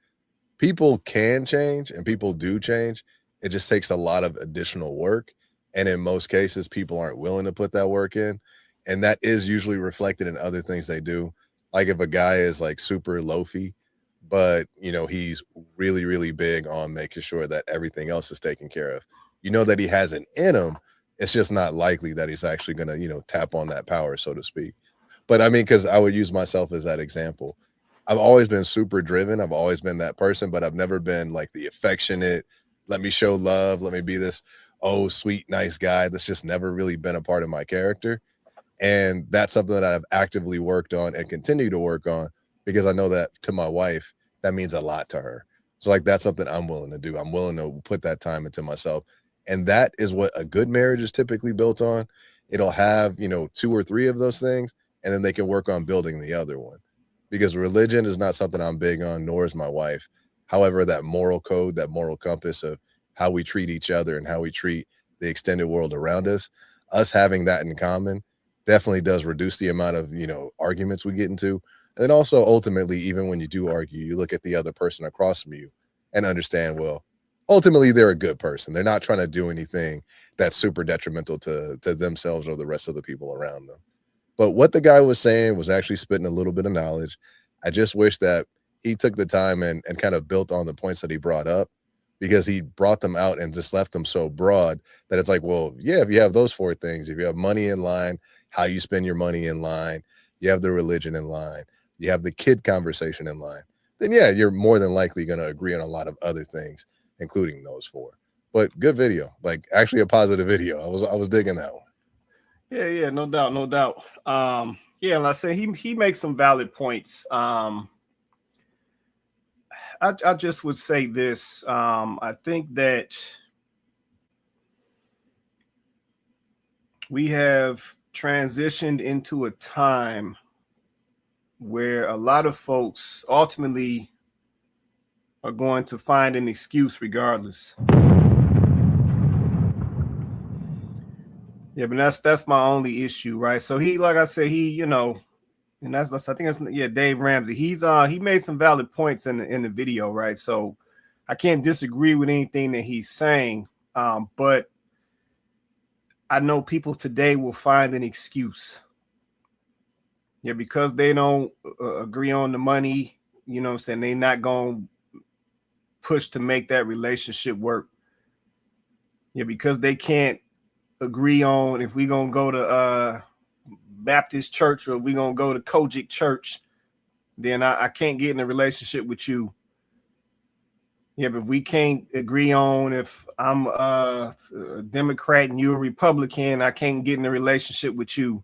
People can change and people do change. It just takes a lot of additional work. And in most cases, people aren't willing to put that work in. And that is usually reflected in other things they do. Like if a guy is like super loafy, but he's really, really big on making sure that everything else is taken care of. You know that he has it in him. It's just not likely that he's actually going to, tap on that power, so to speak. But I mean, because I would use myself as that example. I've always been super driven. I've always been that person, but I've never been like the affectionate, let me show love, let me be this. oh, sweet, nice guy. That's just never really been a part of my character. And that's something that I've actively worked on and continue to work on, because I know that to my wife, that means a lot to her. So like, that's something I'm willing to do. I'm willing to put that time into myself. And that is what a good marriage is typically built on. It'll have, 2 or 3 of those things, and then they can work on building the other one. Because religion is not something I'm big on, nor is my wife. However, that moral code, that moral compass of how we treat each other and how we treat the extended world around us having that in common definitely does reduce the amount of, arguments we get into. And then also, ultimately, even when you do argue, you look at the other person across from you and understand, well, ultimately, they're a good person. They're not trying to do anything that's super detrimental to themselves or the rest of the people around them. But what the guy was saying was actually spitting a little bit of knowledge. I just wish that he took the time and kind of built on the points that he brought up, because he brought them out and just left them so broad that it's like, well, yeah, if you have those 4 things, if you have money in line, how you spend your money in line, you have the religion in line, you have the kid conversation in line, then yeah, you're more than likely going to agree on a lot of other things, including those 4. But good video, like actually a positive video. I was digging that one. Yeah, no doubt. Yeah, like I said, he makes some valid points. I just would say this. I think that we have transitioned into a time where a lot of folks ultimately are going to find an excuse regardless. Yeah, but that's my only issue, right? So he, like I said, and I think that's Dave Ramsey. He made some valid points in the video, right? So I can't disagree with anything that he's saying, but I know people today will find an excuse. Yeah, because they don't agree on the money, what I'm saying, they're not going to push to make that relationship work. Yeah, because they can't agree on if we're going to go to Baptist church or we're going to go to Kojic church, then I can't get in a relationship with you. Yeah, but if we can't agree on if I'm a Democrat and you're a Republican, I can't get in a relationship with you.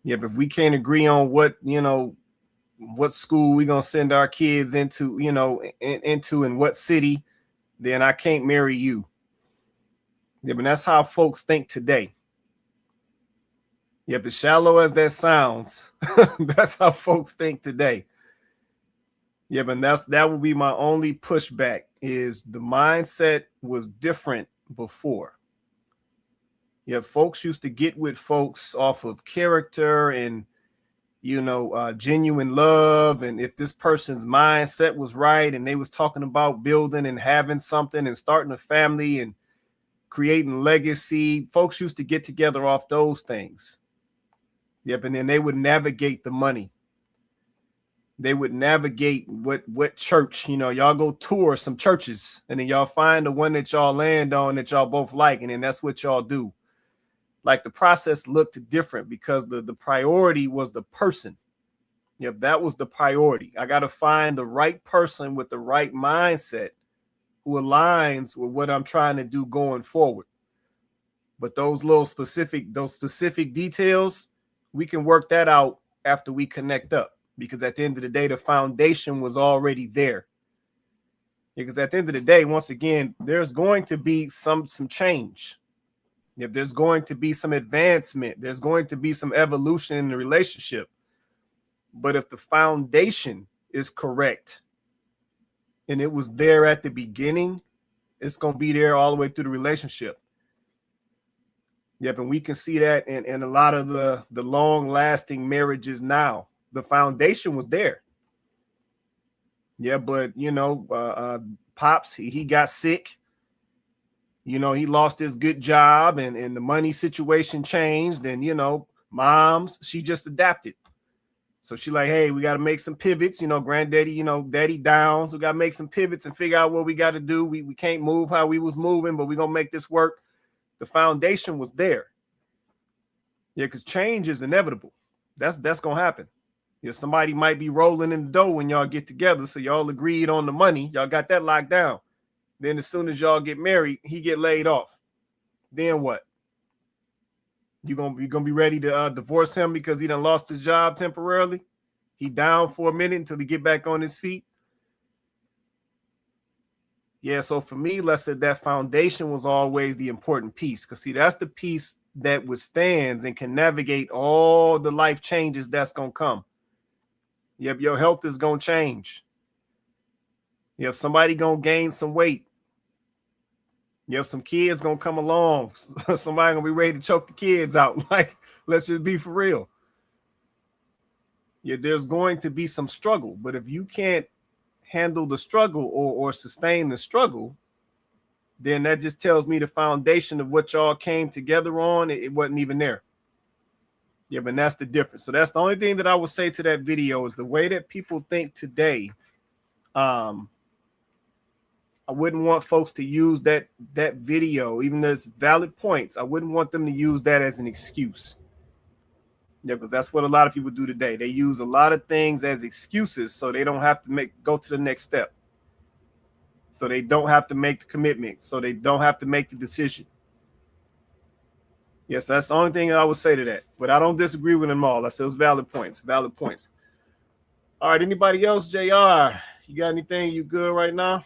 Yeah, but if we can't agree on what school we're going to send our kids into, into in what city, then I can't marry you. Yeah, but that's how folks think today. Yeah, but shallow as that sounds, that's how folks think today. Yeah, but that would be my only pushback, is the mindset was different before. Yeah, folks used to get with folks off of character and, genuine love. And if this person's mindset was right and they was talking about building and having something and starting a family and creating legacy, folks used to get together off those things. Yep, and then they would navigate the money. They would navigate what church, y'all go tour some churches and then y'all find the one that y'all land on that y'all both like, and then that's what y'all do. Like, the process looked different because the priority was the person. Yep, that was the priority. I got to find the right person with the right mindset who aligns with what I'm trying to do going forward. But those specific details, we can work that out after we connect up, because at the end of the day, the foundation was already there. Because at the end of the day, once again, there's going to be some change. If there's going to be some advancement, there's going to be some evolution in the relationship. But if the foundation is correct and it was there at the beginning, it's going to be there all the way through the relationship. Yep, and we can see that in a lot of the long-lasting marriages now. The foundation was there. Yeah, but, Pops, he got sick. He lost his good job and the money situation changed. And, Moms, she just adapted. So she like, hey, we got to make some pivots, granddaddy, daddy downs. We got to make some pivots and figure out what we got to do. We can't move how we was moving, but we're going to make this work. The foundation was there. Yeah, because change is inevitable. That's going to happen. Yeah, somebody might be rolling in the dough when y'all get together. So y'all agreed on the money. Y'all got that locked down. Then as soon as y'all get married, he get laid off. Then what? You gonna be ready to divorce him because he done lost his job temporarily? He down for a minute until he get back on his feet. Yeah, so for me, let's say that foundation was always the important piece. Because see, that's the piece that withstands and can navigate all the life changes that's gonna come. Yep, your health is gonna change. Yep, somebody gonna gain some weight. Yep, some kids gonna come along. Somebody gonna be ready to choke the kids out. Like, let's just be for real. Yeah, there's going to be some struggle, but if you can't handle the struggle or sustain the struggle, then that just tells me the foundation of what y'all came together on, it wasn't even there. Yeah, but that's the difference. So that's the only thing that I would say to that video is the way that people think today. I wouldn't want folks to use that video, even though it's valid points. I wouldn't want them to use that as an excuse. Yeah, because that's what a lot of people do today. They use a lot of things as excuses so they don't have to go to the next step. So they don't have to make the commitment. So they don't have to make the decision. Yes, that's the only thing I would say to that. But I don't disagree with them all. I said it was valid points. Valid points. All right, anybody else? JR, you got anything? You good right now?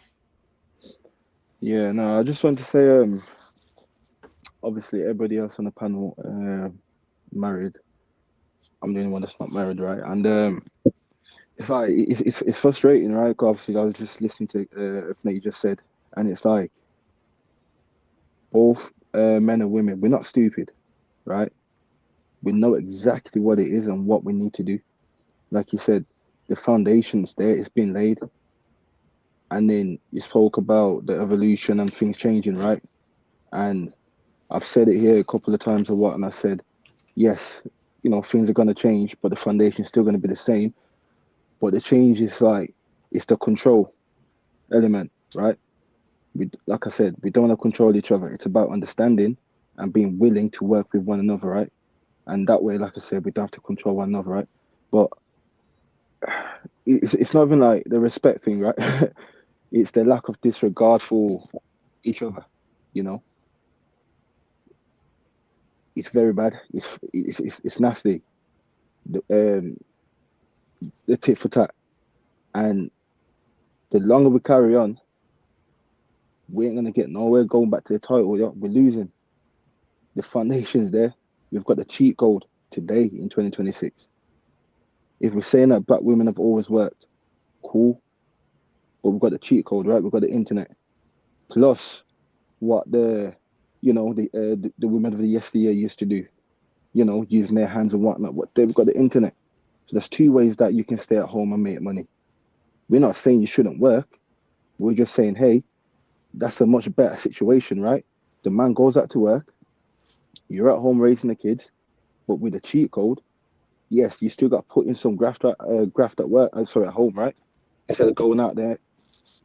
Yeah, no, I just want to say, obviously everybody else on the panel married. I'm the only one that's not married, right? And it's like it's frustrating, right? 'Cause obviously, I was just listening to everything you just said, and it's like both men and women, we're not stupid, right? We know exactly what it is and what we need to do. Like you said, the foundation's there; it's been laid. And then you spoke about the evolution and things changing, right? And I've said it here a couple of times or what, and I said, yes, you know, things are going to change, but the foundation is still going to be the same. But the change is like, it's the control element, right? Like I said, we don't want to control each other. It's about understanding and being willing to work with one another, right? And that way, like I said, we don't have to control one another, right? But it's not even like the respect thing, right? It's the lack of disregard for each other, you know. It's very bad. It's nasty. The tit for tat, and the longer we carry on, we ain't gonna get nowhere. Going back to the title, we're losing. The foundation's there. We've got the cheat code today in 2026. If we're saying that black women have always worked, cool. But we've got the cheat code, right? We've got the internet. Plus what the women of the yesteryear used to do, you know, using their hands and whatnot. What they've got the internet. So there's two ways that you can stay at home and make money. We're not saying you shouldn't work. We're just saying, hey, that's a much better situation, right? The man goes out to work, you're at home raising the kids, but with a cheat code, yes, you still got to put in some graft at work, at home, right? Instead of going out there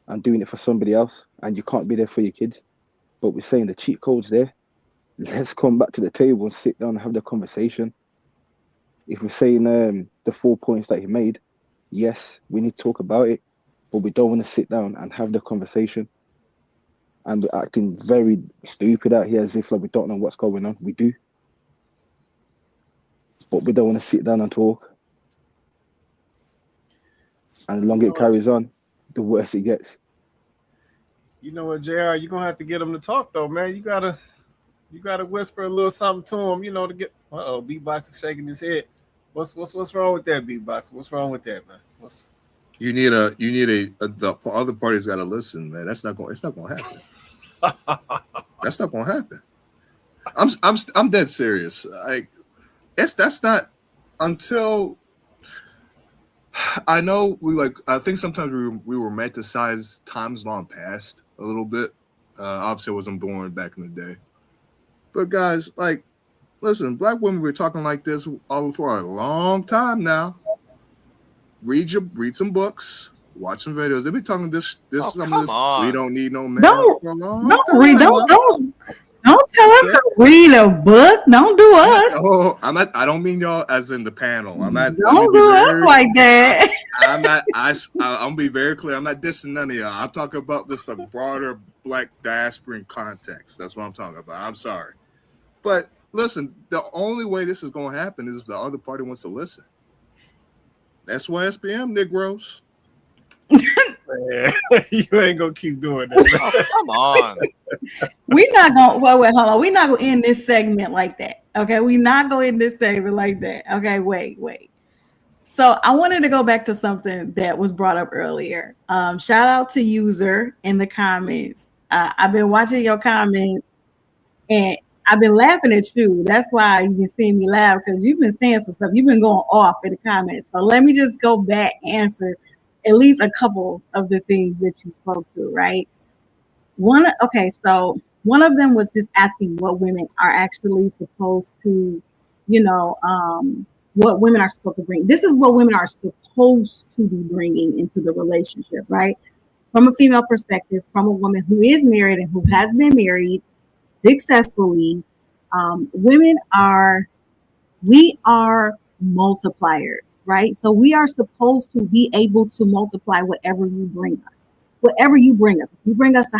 and doing it for somebody else, and you can't be there for your kids. But we're saying the cheat code's there. Let's come back to the table and sit down and have the conversation. If we're saying the 4 points that he made, yes, we need to talk about it, but we don't want to sit down and have the conversation. And we're acting very stupid out here as if like we don't know what's going on. We do. But we don't want to sit down and talk. And the longer it carries on, the worse it gets. You know what, JR, you're gonna have to get him to talk though, man. You gotta whisper a little something to him, you know, to get Beatbox is shaking his head. What's wrong with that, Beatbox? What's wrong with that, man? You need the other party's gotta listen, man. It's not gonna happen. That's not gonna happen. I'm dead serious. That's not until I know I think sometimes we romanticize times long past a little bit. Obviously I wasn't born back in the day. But guys, like, listen, black women were talking like this all for a long time now. Read some books, watch some videos. They be talking this. We don't need no man. Don't tell us to read a book. Don't do us. I don't mean y'all as in the panel. Don't do us like that. I'm gonna be very clear. I'm not dissing none of y'all. I'm talking about this the broader Black diasporan context. That's what I'm talking about. I'm sorry. But listen, the only way this is going to happen is if the other party wants to listen. That's why SPM, Negroes. Man, you ain't gonna keep doing that. Oh, come on. We're not gonna wait, hold on. We're not gonna end this segment like that. Okay, we're not gonna end this segment like that. Okay, wait. So I wanted to go back to something that was brought up earlier. Shout out to user in the comments. I've been watching your comments and I've been laughing at you. That's why you've been seeing me laugh, because you've been saying some stuff. You've been going off in the comments. So let me just go back and answer at least a couple of the things that you spoke to, right? So one of them was just asking what women are actually supposed to, what women are supposed to bring. This is what women are supposed to be bringing into the relationship, right? From a female perspective, from a woman who is married and who has been married successfully, we are multipliers, right? So we are supposed to be able to multiply whatever you bring us. Whatever you bring us. If you bring us a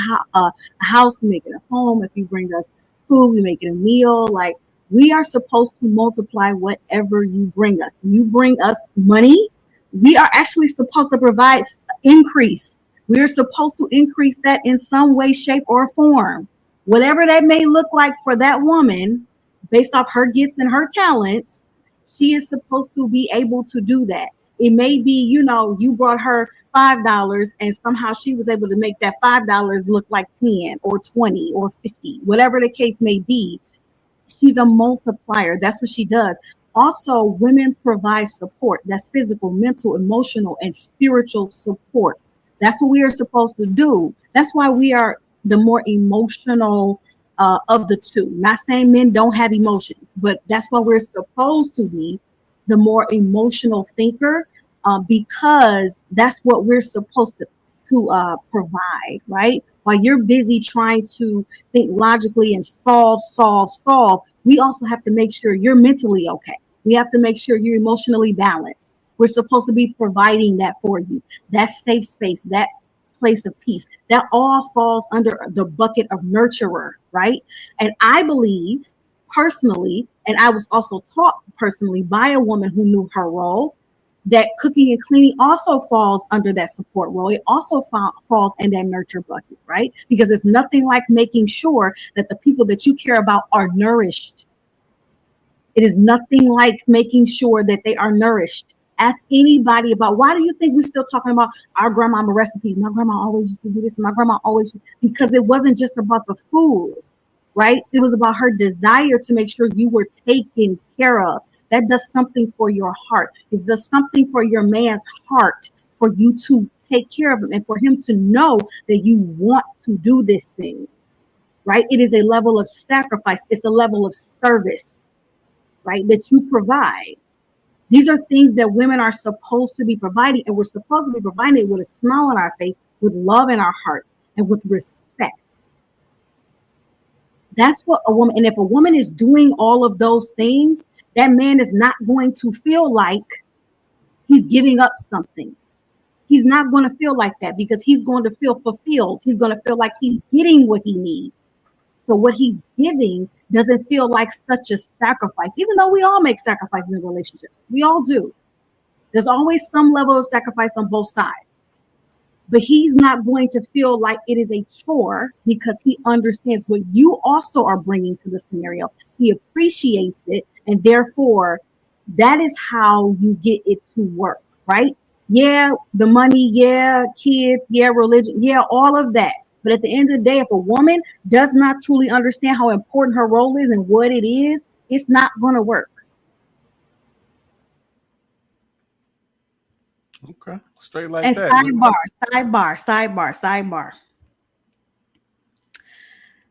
house, we make it a home. If you bring us food, we make it a meal. Like, we are supposed to multiply whatever you bring us. You bring us money, we are actually supposed to provide increase. We are supposed to increase that in some way, shape, or form. Whatever that may look like for that woman, based off her gifts and her talents, she is supposed to be able to do that. It may be, you brought her $5 and somehow she was able to make that $5 look like 10 or 20 or 50, whatever the case may be. She's a multiplier. That's what she does. Also, women provide support. That's physical, mental, emotional, and spiritual support. That's what we are supposed to do. That's why we are the more emotional of the two. Not saying men don't have emotions, but that's why we're supposed to be the more emotional thinker, because that's what we're supposed to provide, right? While you're busy trying to think logically and solve, we also have to make sure you're mentally okay. We have to make sure you're emotionally balanced. We're supposed to be providing that for you. That safe space, that place of peace, that all falls under the bucket of nurturer, right? And I believe personally, and I was also taught personally by a woman who knew her role, that cooking and cleaning also falls under that support role. It also falls in that nurture bucket, right? Because it's nothing like making sure that the people that you care about are nourished. It is nothing like making sure that they are nourished. Ask anybody about, why do you think we're still talking about our grandmama recipes? My grandma always used to do this. And my grandma always, because it wasn't just about the food, right? It was about her desire to make sure you were taken care of. That does something for your heart. It does something for your man's heart, for you to take care of him and for him to know that you want to do this thing, right? It is a level of sacrifice. It's a level of service, right, that you provide. These are things that women are supposed to be providing, and we're supposed to be providing it with a smile on our face, with love in our hearts, and with respect. That's what a woman, and if a woman is doing all of those things, that man is not going to feel like he's giving up something. He's not going to feel like that, because he's going to feel fulfilled. He's going to feel like he's getting what he needs. So what he's giving doesn't feel like such a sacrifice, even though we all make sacrifices in relationships. We all do. There's always some level of sacrifice on both sides. But he's not going to feel like it is a chore, because he understands what you also are bringing to the scenario. He appreciates it. And therefore, that is how you get it to work, right? Yeah, the money, yeah, kids, yeah, religion, yeah, all of that. But at the end of the day, if a woman does not truly understand how important her role is and what it is, it's not going to work. Okay, straight like and that. Sidebar.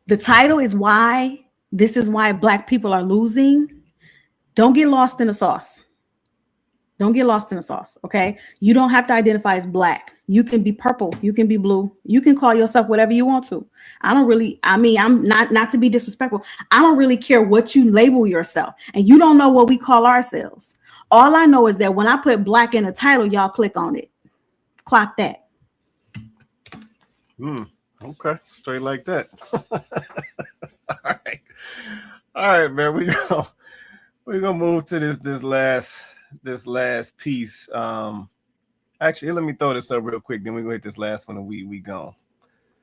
The title is why, this is why Black people are losing. Don't get lost in the sauce. Don't get lost in the sauce, okay? You don't have to identify as Black. You can be purple. You can be blue. You can call yourself whatever you want to. I'm not to be disrespectful. I don't really care what you label yourself. And you don't know what we call ourselves. All I know is that when I put Black in the title, y'all click on it. Clock that. Okay, straight like that. All right, man. We're gonna move to this last piece. Actually, let me throw this up real quick. Then we go hit this last one, and we gone.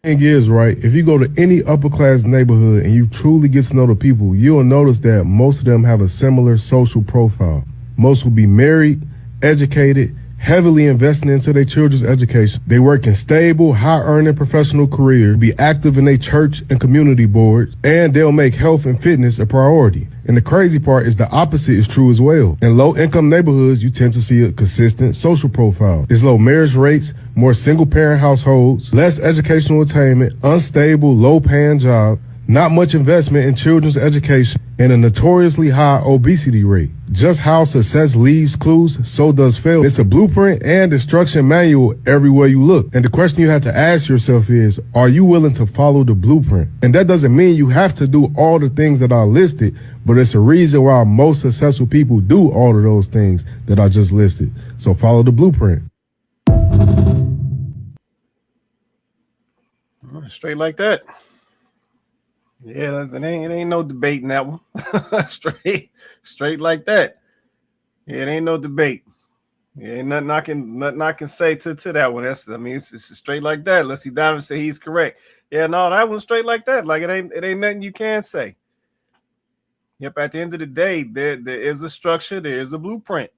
Thing is, right, if you go to any upper class neighborhood and you truly get to know the people, you'll notice that most of them have a similar social profile. Most will be married, educated, heavily investing into their children's education. They work in stable, high-earning professional careers, be active in their church and community boards, and they'll make health and fitness a priority. And the crazy part is the opposite is true as well. In low-income neighborhoods, you tend to see a consistent social profile. It's low marriage rates, more single-parent households, less educational attainment, unstable, low-paying job, not much investment in children's education, and a notoriously high obesity rate. Just how success leaves clues, so does fail. It's a blueprint and instruction manual everywhere you look. And the question you have to ask yourself is, are you willing to follow the blueprint? And that doesn't mean you have to do all the things that are listed, but it's a reason why most successful people do all of those things that I just listed. So follow the blueprint. Straight like that. Yeah, it ain't no debate in that one. straight like that. Yeah, it ain't no debate. Yeah, ain't nothing I can say to that one. It's straight like that. Let's see Donovan say he's correct. Yeah, no, that one's straight like that. Like it ain't nothing you can say. Yep, at the end of the day, there is a structure, there is a blueprint.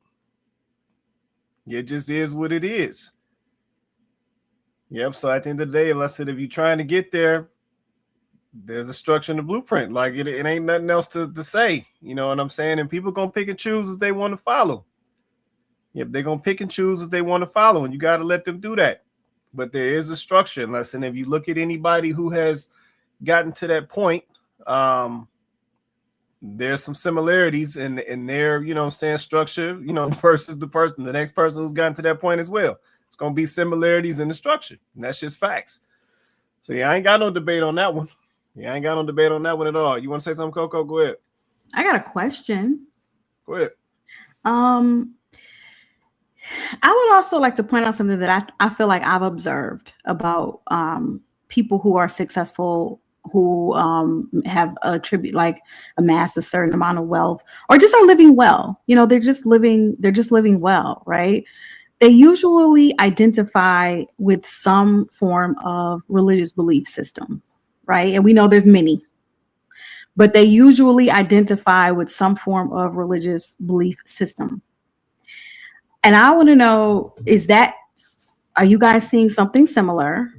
It just is what it is. Yep, so at the end of the day, if you're trying to get there, there's a structure in the blueprint. Like it ain't nothing else to say. You know what I'm saying? And people gonna pick and choose if they want to follow. Yep, they're gonna pick and choose if they want to follow, and you got to let them do that. But there is a structure. And listen, if you look at anybody who has gotten to that point, there's some similarities in their, you know what I'm saying, structure, you know, versus the next person who's gotten to that point as well. It's gonna be similarities in the structure, and that's just facts. So yeah, I ain't got no debate on that one. Yeah, I ain't got no debate on that one at all. You want to say something, Coco? Go ahead. I got a question. Go ahead. I would also like to point out something that I feel like I've observed about people who are successful, who have amassed a certain amount of wealth, or just are living well. You know, they're just living well, right? They usually identify with some form of religious belief system, right? And we know there's many, but they usually identify with some form of religious belief system. And I want to know, are you guys seeing something similar?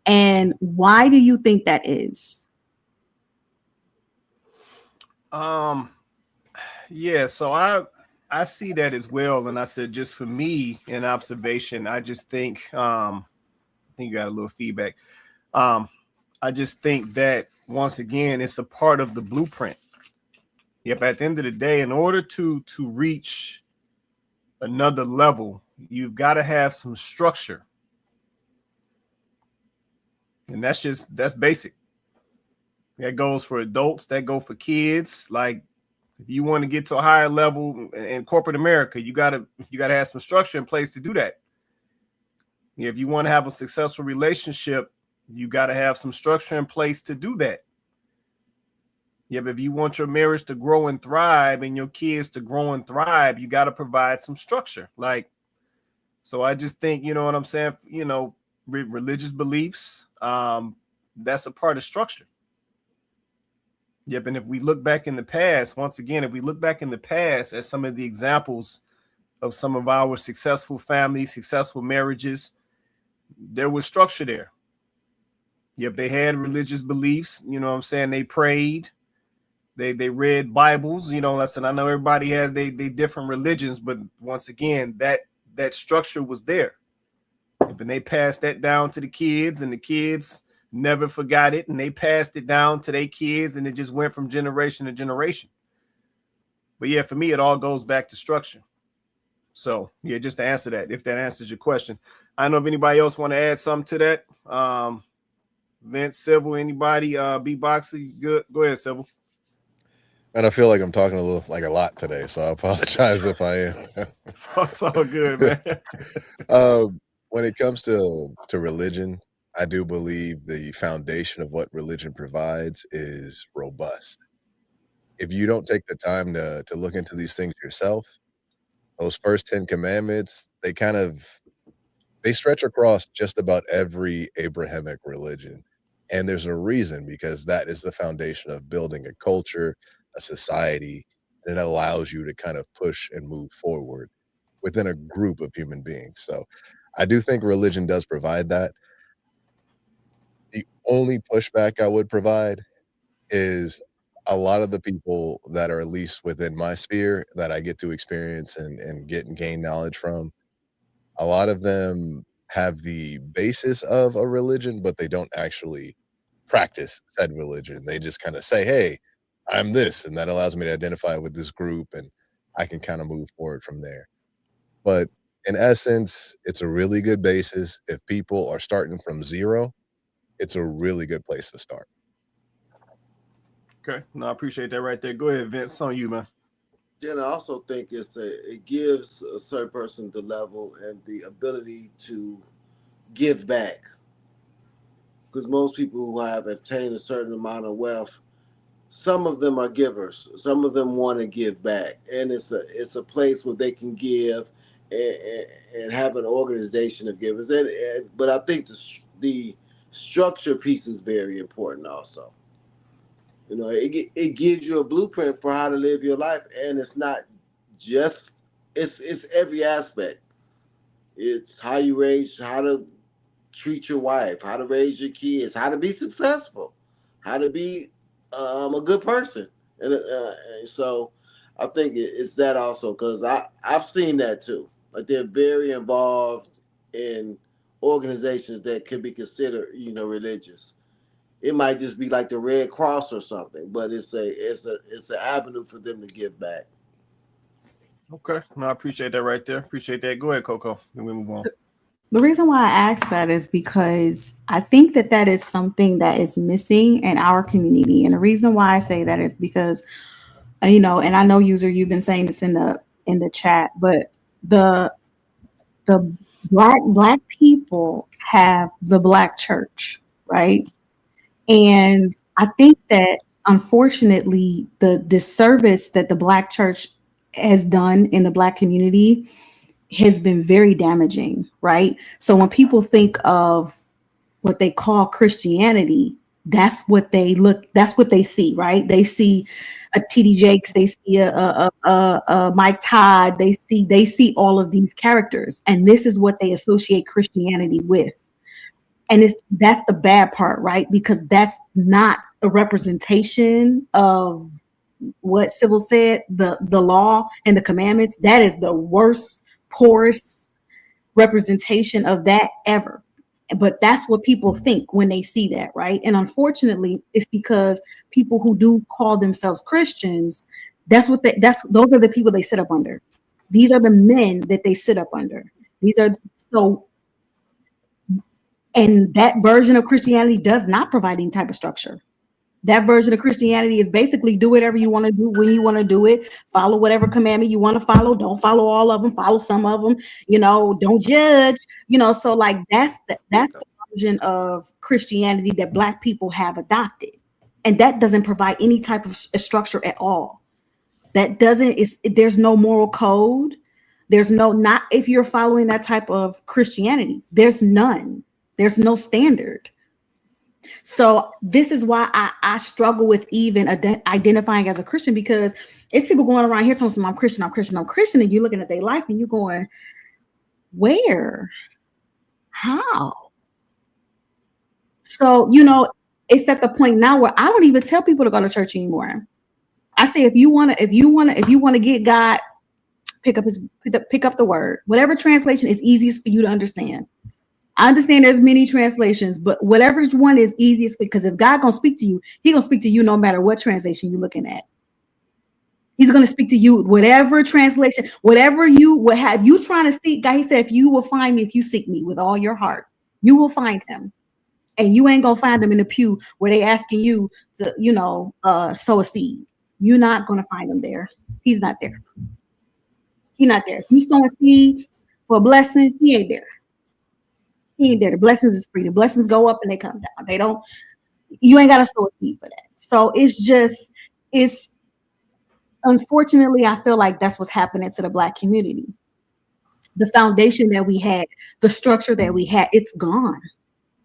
And why do you think that is? Yeah, so I see that as well. And I said, just for me, in observation, I just think, I think you got a little feedback. I just think that once again, it's a part of the blueprint. Yep. At the end of the day, in order to reach another level, you've got to have some structure. And that's basic. That goes for adults, that goes for kids. Like if you want to get to a higher level in corporate America, you gotta have some structure in place to do that. If you want to have a successful relationship, you got to have some structure in place to do that. Yeah, but if you want your marriage to grow and thrive and your kids to grow and thrive, you got to provide some structure. Like, so I just think, you know what I'm saying? You know, religious beliefs, that's a part of structure. Yep. And if we look back in the past, once again, if we look back in the past at some of the examples of some of our successful families, successful marriages, there was structure there. Yep. They had religious beliefs. You know what I'm saying? They prayed. They read Bibles, you know. Listen, I know everybody has they different religions, but once again, that structure was there. And they passed that down to the kids, and the kids never forgot it, and they passed it down to their kids, and it just went from generation to generation. But yeah, for me, it all goes back to structure. So yeah, just to answer that, if that answers your question. I don't know if anybody else want to add something to that. Vince, Civil, anybody, B-Boxer, good. Go ahead, Civil. And I feel like I'm talking a lot today, so I apologize if I am. It's all good, man. When it comes to religion, I do believe the foundation of what religion provides is robust. If you don't take the time to look into these things yourself, those first 10 commandments, they stretch across just about every Abrahamic religion. And there's a reason, because that is the foundation of building a culture, a society, and it allows you to kind of push and move forward within a group of human beings. So I do think religion does provide that. The only pushback I would provide is a lot of the people that are at least within my sphere that I get to experience and get and gain knowledge from, a lot of them have the basis of a religion, but they don't actually practice said religion. They just kind of say, hey, I'm this, and that allows me to identify with this group, and I can kind of move forward from there. But in essence, it's a really good basis. If people are starting from zero, it's a really good place to start. Okay, no, I appreciate that right there. Go ahead, Vince, on you, man. Then I also think it gives a certain person the level and the ability to give back, because most people who have obtained a certain amount of wealth, some of them are givers, some of them want to give back, and it's a place where they can give and have an organization of givers. But I think the structure piece is very important also. You know, it gives you a blueprint for how to live your life, and it's not just it's every aspect. It's how you raise, how to treat your wife, how to raise your kids, how to be successful, how to be a good person, and so I think it's that also, because I've seen that too. Like, they're very involved in organizations that could be considered, religious. It might just be like the Red Cross or something, but it's an avenue for them to give back. Okay, no, I appreciate that right there. Appreciate that. Go ahead, Coco, and we move on. The reason why I ask that is because I think that is something that is missing in our community. And the reason why I say that is because, and I know, user, you've been saying this in the chat, but the black people have the black church, right? And I think that, unfortunately, the disservice that the black church has done in the black community has been very damaging, right? So when people think of what they call Christianity, that's what they see, right? They see a TD Jakes, they see a Mike Todd, they see all of these characters, and this is what they associate Christianity with. And that's the bad part, right? Because that's not a representation of what Sybil said, the law and the commandments. That is the worst, poorest representation of that ever. But that's what people think when they see that, right? And unfortunately, it's because people who do call themselves Christians, those are the people they sit up under. These are the men that they sit up under. And that version of Christianity does not provide any type of structure. That version of Christianity is basically do whatever you want to do when you want to do it. Follow whatever commandment you want to follow. Don't follow all of them. Follow some of them. Don't judge. So like that's the version of Christianity that Black people have adopted, and that doesn't provide any type of structure at all. There's no moral code. There's not if you're following that type of Christianity. There's none. There's no standard. So this is why I struggle with even identifying as a Christian, because it's people going around here telling them I'm Christian, and you're looking at their life and you're going, where? How? So, it's at the point now where I don't even tell people to go to church anymore. I say, if you want to get God, pick up the word, whatever translation is easiest for you to understand. I understand there's many translations, but whatever one is easiest, because if God gonna speak to you, He gonna speak to you no matter what translation you're looking at. He's gonna speak to you, whatever translation, whatever you would have. You trying to seek God, He said, if you will find me, if you seek me with all your heart, you will find Him. And you ain't gonna find them in the pew where they asking you to, sow a seed. You're not gonna find Him there. He's not there. He's not there. If you sowing seeds for a blessing, He ain't there. He ain't there. The blessings is free. The blessings go up and they come down. They don't. You ain't got to sow a seed for that. So it's unfortunately, I feel like that's what's happening to the Black community. The foundation that we had, the structure that we had, it's gone.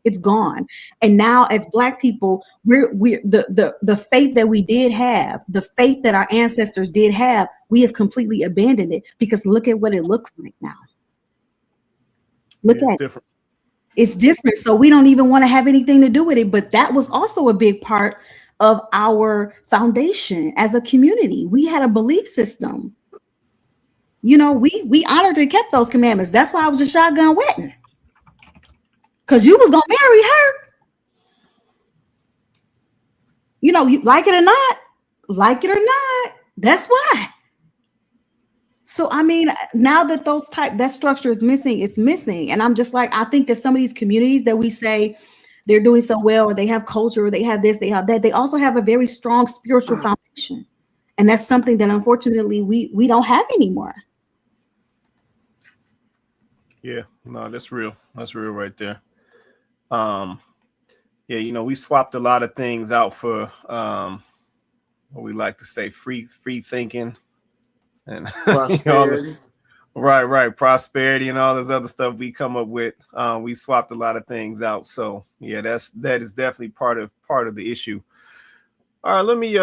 It's gone. And now as Black people, we're the faith that we did have, the faith that our ancestors did have, we have completely abandoned it, because look at what it looks like now. Look at different. It's different. So we don't even want to have anything to do with it. But that was also a big part of our foundation as a community. We had a belief system. You know, we honored and kept those commandments. That's why I was a shotgun wedding. Because you was going to marry her. You know, you like it or not, that's why. So, I mean, now that that structure is missing, it's missing. And I'm just like, I think that some of these communities that we say they're doing so well, or they have culture, or they have this, they have that, they also have a very strong spiritual foundation. And that's something that unfortunately we don't have anymore. Yeah, no, that's real. That's real right there. Yeah, you know, we swapped a lot of things out for what we like to say, free thinking. And Prosperity. right, prosperity and all this other stuff we come up with. We swapped a lot of things out. So yeah, that is definitely part of the issue. All right, let me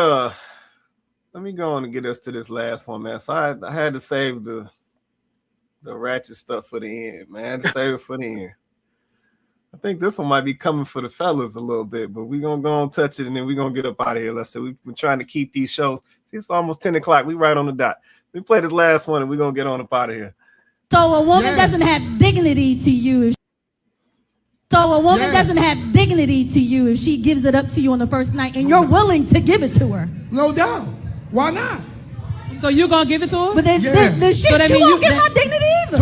go on and get us to this last one, man. So I had to save the ratchet stuff for the end, man. I had to save it for the end. I think this one might be coming for the fellas a little bit, but we're gonna go and touch it and then we're gonna get up out of here. Let's say we've been trying to keep these shows. See, it's almost 10 o'clock. We right on the dot. We play this last one and we're gonna get on up out of here. So a woman doesn't have dignity to you. Doesn't have dignity to you if she gives it up to you on the first night and you're willing to give it to her. No doubt. Why not? So you're gonna give it to her? But then, she won't get my dignity either.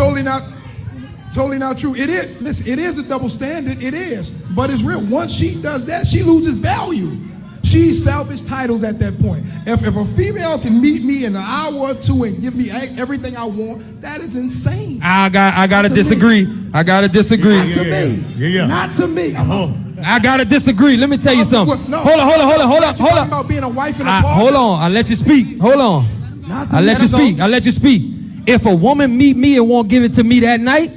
Totally not true. It is. Listen, it is a double standard. It is, but it's real. Once she does that, she loses value. She's salvage titles at that point. If a female can meet me in an hour or two and give me everything I want, that is insane. I gotta disagree. Not to me. Yeah. Not to me. I gotta disagree. Let me tell you something. No. Hold on. Talking about being a wife and a partner. Hold on. I'll let you speak. Hold on. I'll let you speak. If a woman meet me and won't give it to me that night,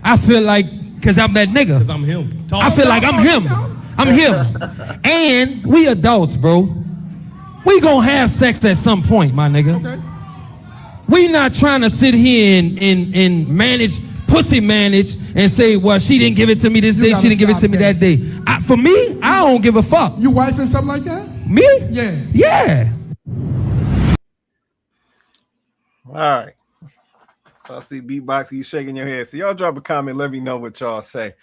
I feel like, because I'm that nigga. Because I'm him. I feel like I'm him. I'm him. And we adults, bro. We gonna have sex at some point, my nigga. Okay. We not trying to sit here and pussy manage and say, well, she didn't give it to me this day, she didn't give it to me that day. For me, I don't give a fuck. You wife and something like that? Me? Yeah. Yeah. All right. So I see Beatbox, you shaking your head. So y'all drop a comment, let me know what y'all say.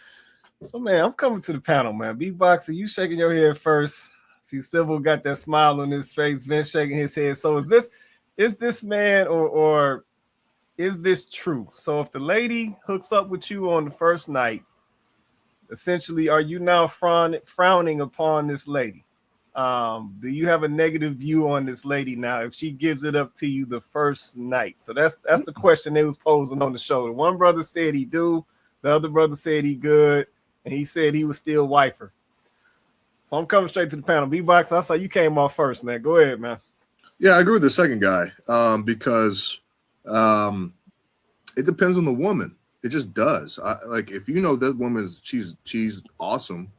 So man, I'm coming to the panel, man. Beatbox, you shaking your head first. See Civil got that smile on his face, Vince shaking his head. So is this man or is this true? So if the lady hooks up with you on the first night, essentially, are you now frowning upon this lady? Do you have a negative view on this lady now if she gives it up to you the first night? So that's the question they was posing on the show. The one brother said he do, the other brother said he good, and he said he would still wife her. So I'm coming straight to the panel. B-Box, I saw you came off first, man. Go ahead, man. Yeah, I agree with the second guy because it depends on the woman. It just does. Like if you know that woman's she's awesome,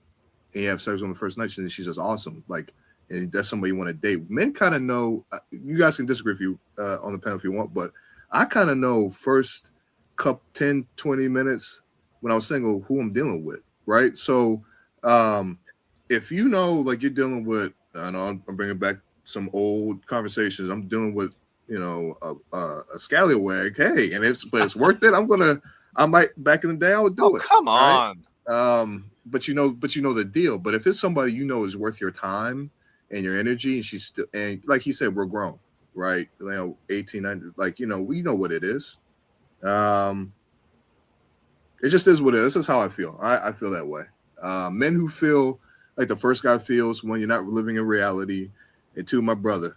and you have sex on the first night, she's just awesome. Like, and that's somebody you want to date. Men kind of know. You guys can disagree if you on the panel if you want, but I kind of know first 10, 20 minutes when I was single who I'm dealing with, right? So if you know, like you're dealing with, I know I'm bringing back some old conversations. I'm dealing with, a scallywag. Hey, but it's worth it. I might back in the day I would do it. Come on. Right? But you know the deal. But if it's somebody you know is worth your time and your energy, and she's still, and like he said, we're grown, right? 18, 19, like we know what it is. It just is what it is. This is how I feel. I feel that way. Men who feel like the first guy feels when you're not living in reality, and two, my brother,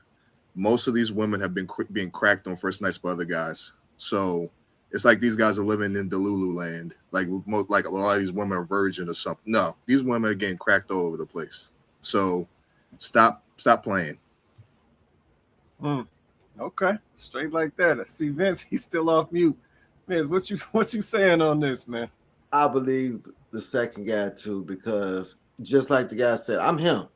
most of these women have been being cracked on first nights by other guys. So It's like these guys are living in Delulu land. Like a lot of these women are virgin or something. No, these women are getting cracked all over the place. So stop playing. Okay, straight like that. I see Vince, he's still off mute. Vince, what you saying on this, man? I believe the second guy too, because just like the guy said, I'm him.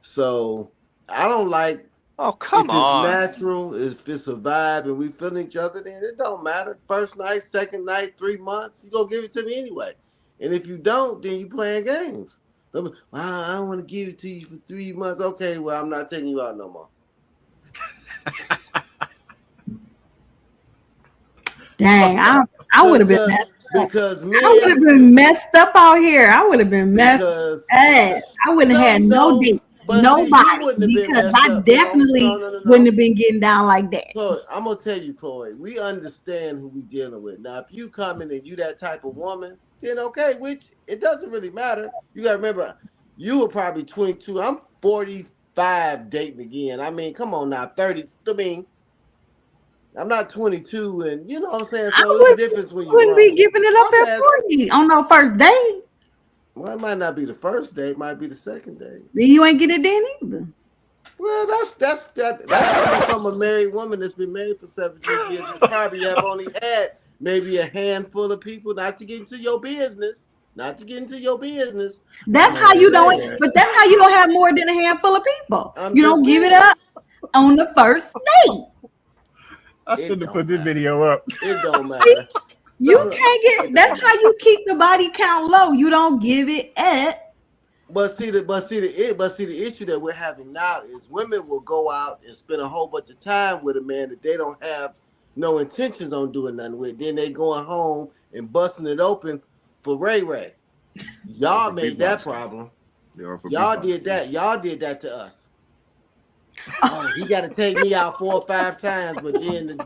So I don't like. Oh, come if on. it's natural, if it's a vibe, and we feel each other, then it don't matter. First night, second night, 3 months, you gonna give it to me anyway. And if you don't, then you playing games. Well, I don't want to give it to you for 3 months. Okay, well, I'm not taking you out no more. Dang, I would have been messed up. Because men, I would have been messed up out here. I would have been messed up. I wouldn't have had no dates, nobody, because I definitely wouldn't have been getting down like that. Chloe, I'm gonna tell you, Chloe, we understand who we dealing with. Now, if you come in and you that type of woman, then okay, which it doesn't really matter. You gotta remember, you were probably 22. I'm 45 dating again. I mean, come on now, 30. I mean, I'm not 22, and you know what I'm saying. So it's a difference when you wouldn't be giving it up at 40 on no first date. Well, it might not be the first date, it might be the second date. Then you ain't get it then either. Well, that's coming from a married woman that's been married for 17 years. You probably have only had maybe a handful of people. Not to get into your business. That's how you don't. But that's how you don't have more than a handful of people. You don't give it up on the first date. I shouldn't have put this video up. It don't matter. You can't get. That's how you keep the body count low. You don't give it up. But see the issue that we're having now is women will go out and spend a whole bunch of time with a man that they don't have no intentions on doing nothing with. Then they going home and busting it open for Ray Ray. Y'all made that problem. Y'all did that. Y'all did that to us. Oh, he got to take me out 4 or 5 times, but then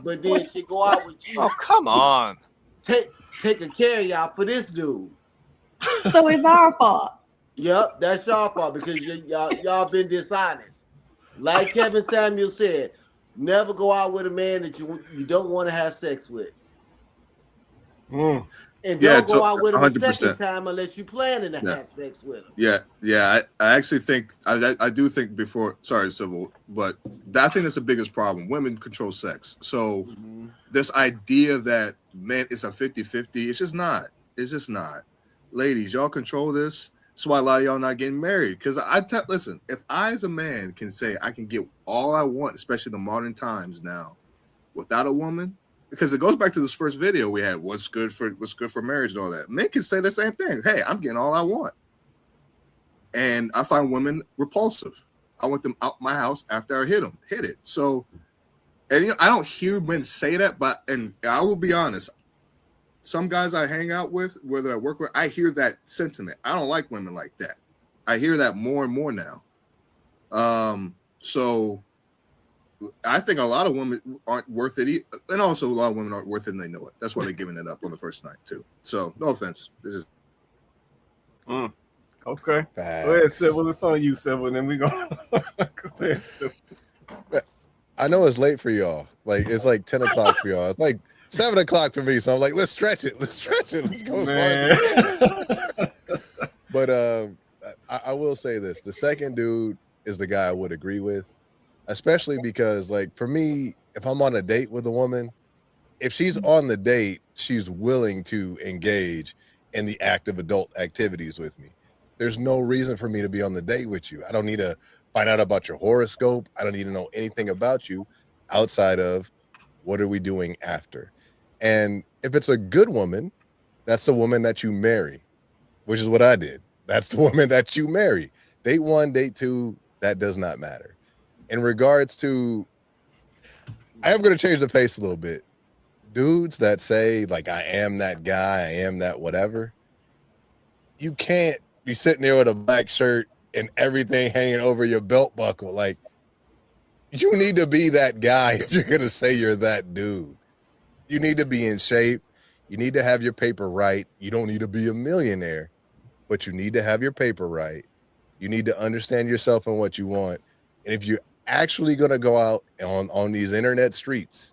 she go out with you. Oh, come on. Taking care of y'all for this dude. So it's our fault. Yep, that's y'all fault because y'all been dishonest. Like Kevin Samuel said, never go out with a man that you don't want to have sex with. And don't go out with him 100%. A second time unless you planning to have sex with him. Yeah. I actually think I do think before. Sorry, Civil, but I think that's the biggest problem. Women control sex, so this idea that men it's a 50-50, it's just not. It's just not. Ladies, y'all control this. That's why a lot of y'all not getting married. Because listen, if I as a man can say I can get all I want, especially the modern times now, without a woman. Because it goes back to this first video we had, what's good for marriage and all that. Men can say the same thing. Hey, I'm getting all I want. And I find women repulsive. I want them out my house after I hit it. So, and I don't hear men say that, and I will be honest, some guys I hang out with, whether I work with, I hear that sentiment. I don't like women like that. I hear that more and more now. So I think a lot of women aren't worth it, and also a lot of women aren't worth it, and they know it. That's why they're giving it up on the first night too. So no offense. This is okay. Go ahead, Civil. It's on you, Civil, and then we go. Go ahead, Civil. I know it's late for y'all. Like it's like 10 o'clock for y'all. It's like 7 o'clock for me. So I'm like, let's stretch it. Let's go as far as we can. But I will say this: the second dude is the guy I would agree with. Especially because, like, for me, if I'm on a date with a woman, if she's on the date, she's willing to engage in the active adult activities with me. There's no reason for me to be on the date with you. I don't need to find out about your horoscope. I don't need to know anything about you outside of what are we doing after. And if it's a good woman, that's the woman that you marry, which is what I did. That's the woman that you marry. Date 1, date 2, that does not matter. In regards to, I am going to change the pace a little bit. Dudes that say, like, I am that guy, I am that whatever, you can't be sitting there with a black shirt and everything hanging over your belt buckle. Like, you need to be that guy if you're going to say you're that dude. You need to be in shape. You need to have your paper right. You don't need to be a millionaire, but you need to have your paper right. You need to understand yourself and what you want. And if you're actually going to go out on these internet streets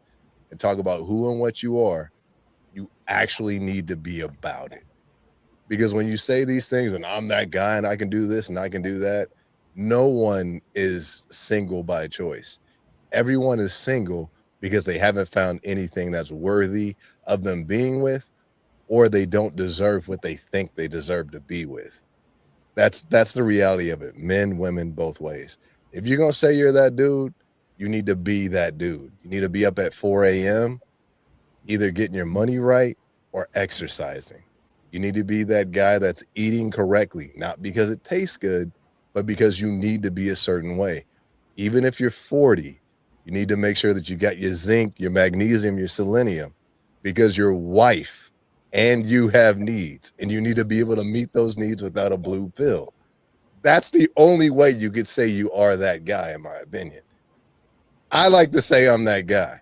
and talk about who and what you are, you actually need to be about it. Because when you say these things and I'm that guy and I can do this and I can do that, no one is single by choice. Everyone is single because they haven't found anything that's worthy of them being with, or they don't deserve what they think they deserve to be with. That's the reality of it. Men, women, both ways. If you're gonna say you're that dude, you need to be that dude. You need to be up at 4 a.m., either getting your money right or exercising. You need to be that guy that's eating correctly, not because it tastes good, but because you need to be a certain way. Even if you're 40, you need to make sure that you got your zinc, your magnesium, your selenium, because your wife and you have needs, and you need to be able to meet those needs without a blue pill. That's the only way you could say you are that guy, in my opinion. I like to say I'm that guy,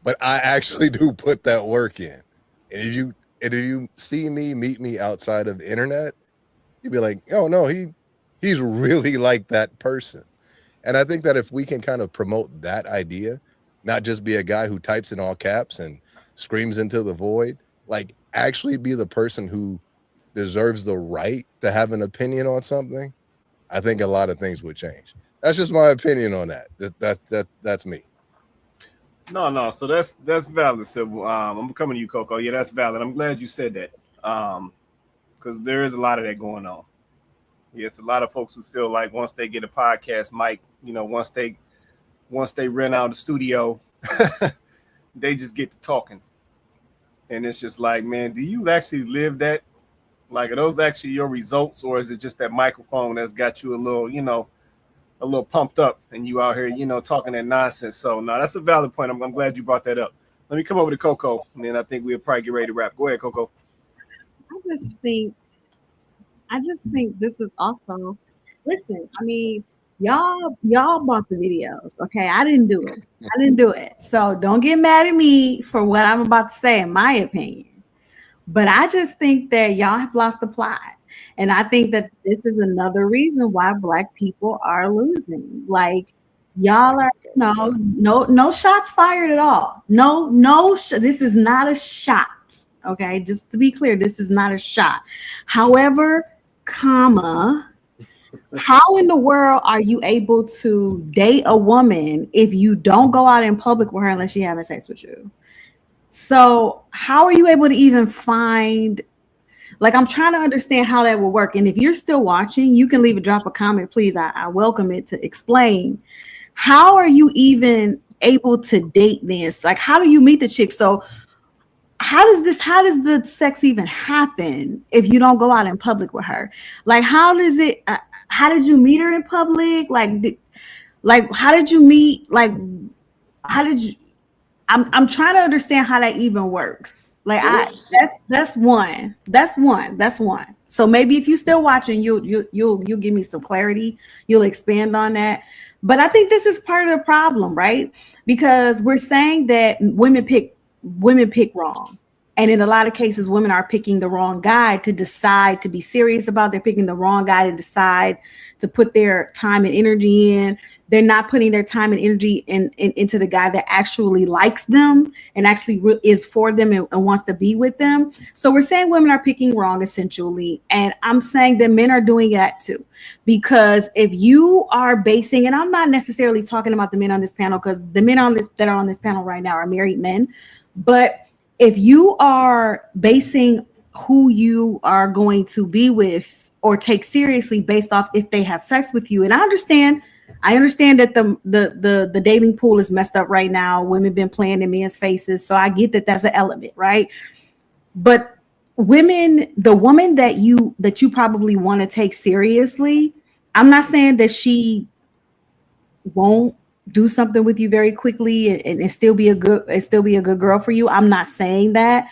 but I actually do put that work in. And if you see me, meet me outside of the internet, you'd be like, oh no, he's really like that person. And I think that if we can kind of promote that idea, not just be a guy who types in all caps and screams into the void, like actually be the person who deserves the right to have an opinion on something, I think a lot of things would change. That's just my opinion on that. That's me. No. So that's valid. So I'm coming to you, Coco. Yeah, that's valid. I'm glad you said that. Because there is a lot of that going on. Yes, a lot of folks who feel like once they get a podcast mic, once they rent out the studio, they just get to talking. And it's just like, man, do you actually live that? Like, are those actually your results, or is it just that microphone that's got you a little pumped up and you out here, talking that nonsense? So no, that's a valid point. I'm glad you brought that up. Let me come over to Coco, and then I think we'll probably get ready to wrap. Go ahead, Coco. I just think this is also, listen, I mean, y'all bought the videos. Okay. I didn't do it. So don't get mad at me for what I'm about to say, in my opinion. But I just think that y'all have lost the plot. And I think that this is another reason why Black people are losing. Like, y'all are, no shots fired at all. This is not a shot. Okay, just to be clear, this is not a shot. However, how in the world are you able to date a woman if you don't go out in public with her unless she's having sex with you? So how are you able to even find, like, I'm trying to understand how that will work. And if you're still watching, you can drop a comment, please. I welcome it to explain. How are you even able to date this? Like, how do you meet the chick? So how does the sex even happen if you don't go out in public with her? Like, how did you meet her in public? How did you meet? Like, how did you, I'm trying to understand how that even works. Like, that's one. So maybe if you're still watching, you'll give me some clarity. You'll expand on that. But I think this is part of the problem, right? Because we're saying that women pick wrong. And in a lot of cases, women are picking the wrong guy to decide to be serious about. They're picking the wrong guy to decide to put their time and energy in. They're not putting their time and energy into the guy that actually likes them and actually is for them and wants to be with them. So we're saying women are picking wrong, essentially. And I'm saying that men are doing that too. Because if you are basing, and I'm not necessarily talking about the men on this panel, because the men that are on this panel right now are married men, but if you are basing who you are going to be with or take seriously based off if they have sex with you, and I understand that the dating pool is messed up right now. Women been playing in men's faces, so I get that that's an element, right? But the woman that you probably want to take seriously, I'm not saying that she won't do something with you very quickly and still be a good girl for you. I'm not saying that,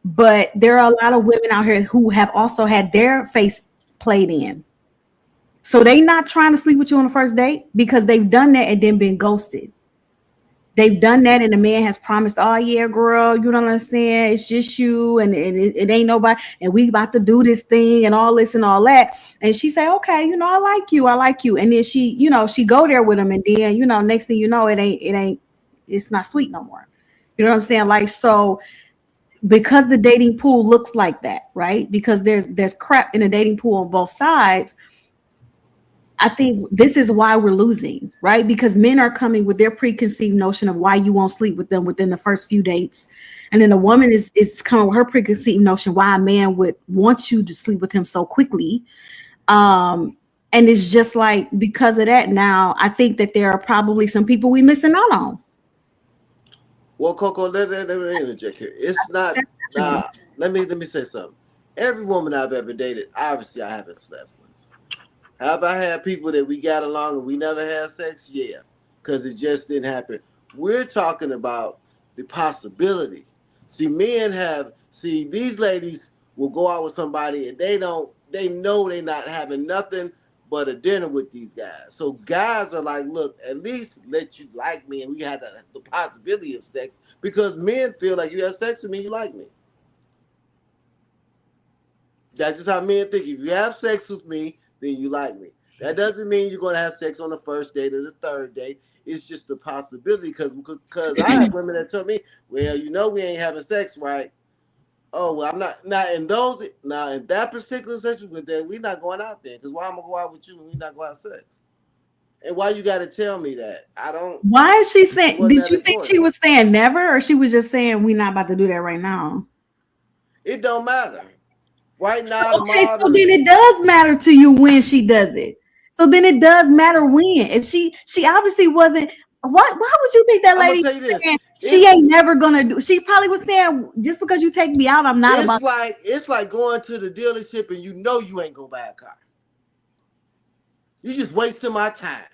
but there are a lot of women out here who have also had their face played in. So they not trying to sleep with you on the first date because they've done that and then been ghosted. They've done that and the man has promised, oh yeah, girl, you don't understand. It's just you and it ain't nobody. And we about to do this thing and all this and all that. And she say, okay, I like you. And then she go there with him. And then, next thing you know, it's not sweet no more. You know what I'm saying? Like, so because the dating pool looks like that, right? Because there's crap in the dating pool on both sides. I think this is why we're losing, right? Because men are coming with their preconceived notion of why you won't sleep with them within the first few dates. And then a woman is coming with her preconceived notion why a man would want you to sleep with him so quickly. And it's just like, because of that, now I think that there are probably some people we missing out on. Well, Coco, let me interject here. It's not. Let me say something. Every woman I've ever dated, obviously, I haven't slept with. Have I had people that we got along and we never had sex? Yeah, because it just didn't happen. We're talking about the possibility. See, these ladies will go out with somebody and they know they're not having nothing but a dinner with these guys. So guys are like, look, at least let you like me and we had the possibility of sex, because men feel like you have sex with me, you like me. That's just how men think. If you have sex with me, then you like me. That doesn't mean you're going to have sex on the first date or the third date. It's just a possibility, because I have women that tell me, well, we ain't having sex, right? Oh, well, I'm not. In that particular situation, then we're not going out there, because why I'm going to go out with you and we not going to have sex? And why you got to tell me that? I don't. Why is she saying, did you think she was saying never, or she was just saying we're not about to do that right now? It don't matter. Right now, so then it does matter to you when she does it. So then it does matter when. If she obviously wasn't. Why would you think that lady she ain't never gonna do? She probably was saying, just because you take me out, I'm not about. It's like going to the dealership and you ain't gonna buy a car. You just wasting my time.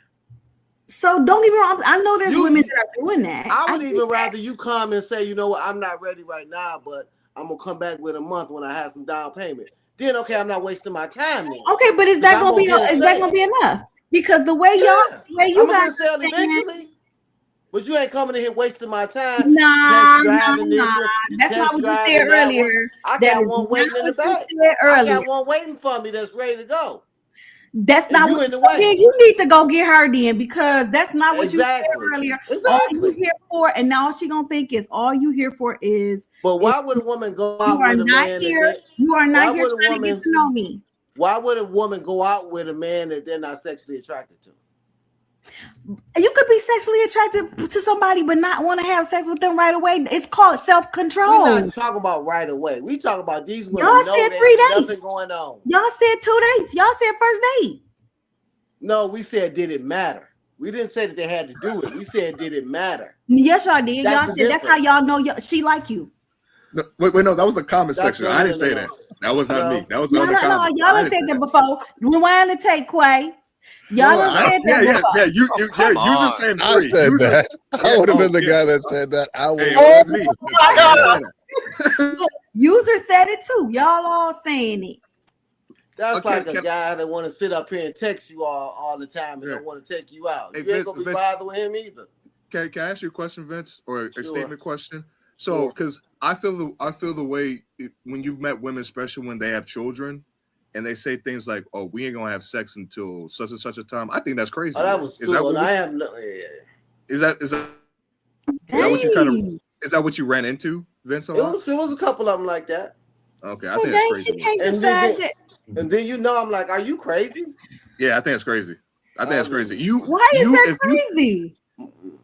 So don't get me wrong. I know there's women that are doing that. I would even rather you come and say, you know what, I'm not ready right now, but I'm gonna come back with a month when I have some down payment. Then okay, I'm not wasting my time then. Okay, but is that gonna be enough? Because the way I'm gonna sell eventually. But you ain't coming in here wasting my time. Nah. That's not what you said earlier. I got one waiting in the back. I got one waiting for me that's ready to go. That's not what you need to go get her then, because that's not what you said earlier. Exactly. All you here for, and now she gonna think is all you here for is. But why would a woman go out with a man? You are not here trying to get to know me. Why would a woman go out with a man that they're not sexually attracted to? You could be sexually attracted to somebody but not want to have sex with them right away. It's called self-control. We're not talking about right away. We talking about these women. Y'all said 3 days. Nothing going on. Y'all said 2 dates. Y'all said first date. No, we said did it matter. We didn't say that they had to do it. We said did it matter. Yes, y'all did. Y'all said that's how y'all know she like you. No, wait, no, that was the comment section. I didn't say that. That was not me. That was on the comment. Y'all have said that before. Rewind the tape, Quay. Y'all said that before. You just saying I said that. I would have been the guy that said that. I would. User said it too. Y'all all saying it. That's like a guy that want to sit up here and text you all the time and don't want to take you out. You ain't gonna be bothering him either. Can I ask you a question, Vince, or a statement question? So, because I feel the way when you've met women, especially when they have children, and they say things like, "Oh, we ain't gonna have sex until such and such a time." I think that's crazy. Oh, that was cool. I have no. Is that what you kind of? Is that what you ran into, Vince? It was a couple of them like that. Okay, I think that's crazy. And then I'm like, are you crazy? Yeah, I think that's crazy. I think that's crazy. Why is that crazy?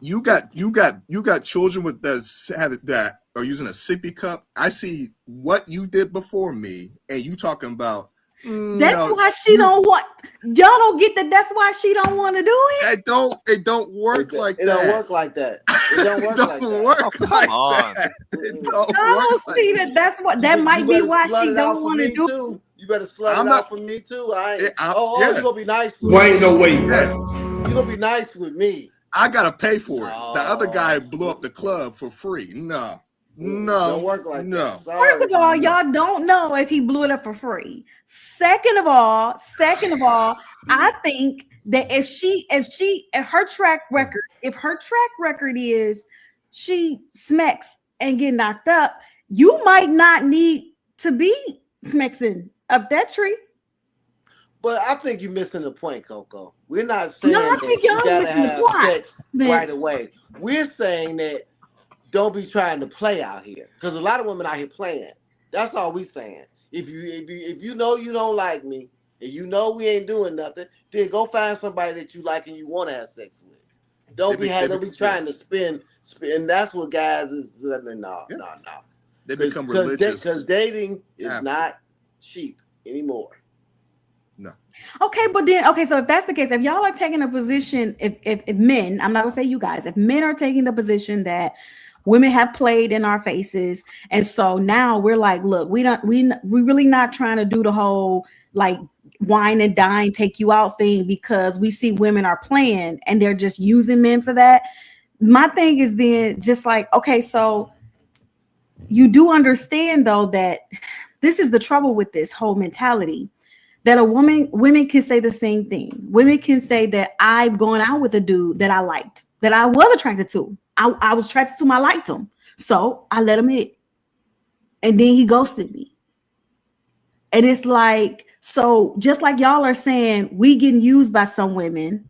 You got children with that are using a sippy cup. I see what you did before me, and you talking about. That's why she don't want. Y'all don't get that. That's why she don't want to do it. It don't work like that. It don't work like that. It don't work like that. It don't I don't see that. That's what that might be why she don't want to do it. You better slut it out for me too. You gonna be nice with me. Why ain't no way, man? You gonna be nice with me. I gotta pay for it. The other guy blew up the club for free. No. Don't work like that. Sorry. First of all, y'all don't know if he blew it up for free. Second of all, I think that if her track record is she smacks and get knocked up, you might not need to be smexing up that tree. But I think you're missing the point, Coco. We're not saying I think that you y'all gotta missing have the plot, sex right away. We're saying that don't be trying to play out here, because a lot of women out here playing. That's all we saying. If you know you don't like me and you know we ain't doing nothing, then go find somebody that you like and you want to have sex with. Don't be trying to spin. That's what guys is. No. They become religious because dating is not cheap anymore. No. Okay, but then so if that's the case, if y'all are taking a position, if men, I'm not gonna say you guys, if men are taking the position that women have played in our faces, and so now we're like, look, we really not trying to do the whole like wine and dine, take you out thing, because we see women are playing and they're just using men for that. My thing is then just like, okay, so you do understand though that this is the trouble with this whole mentality, that women can say the same thing. Women can say that I've gone out with a dude that I liked, that I was attracted to. I was attracted to him, I liked him, so I let him hit, and then he ghosted me. And it's like, so just like y'all are saying we getting used by some women,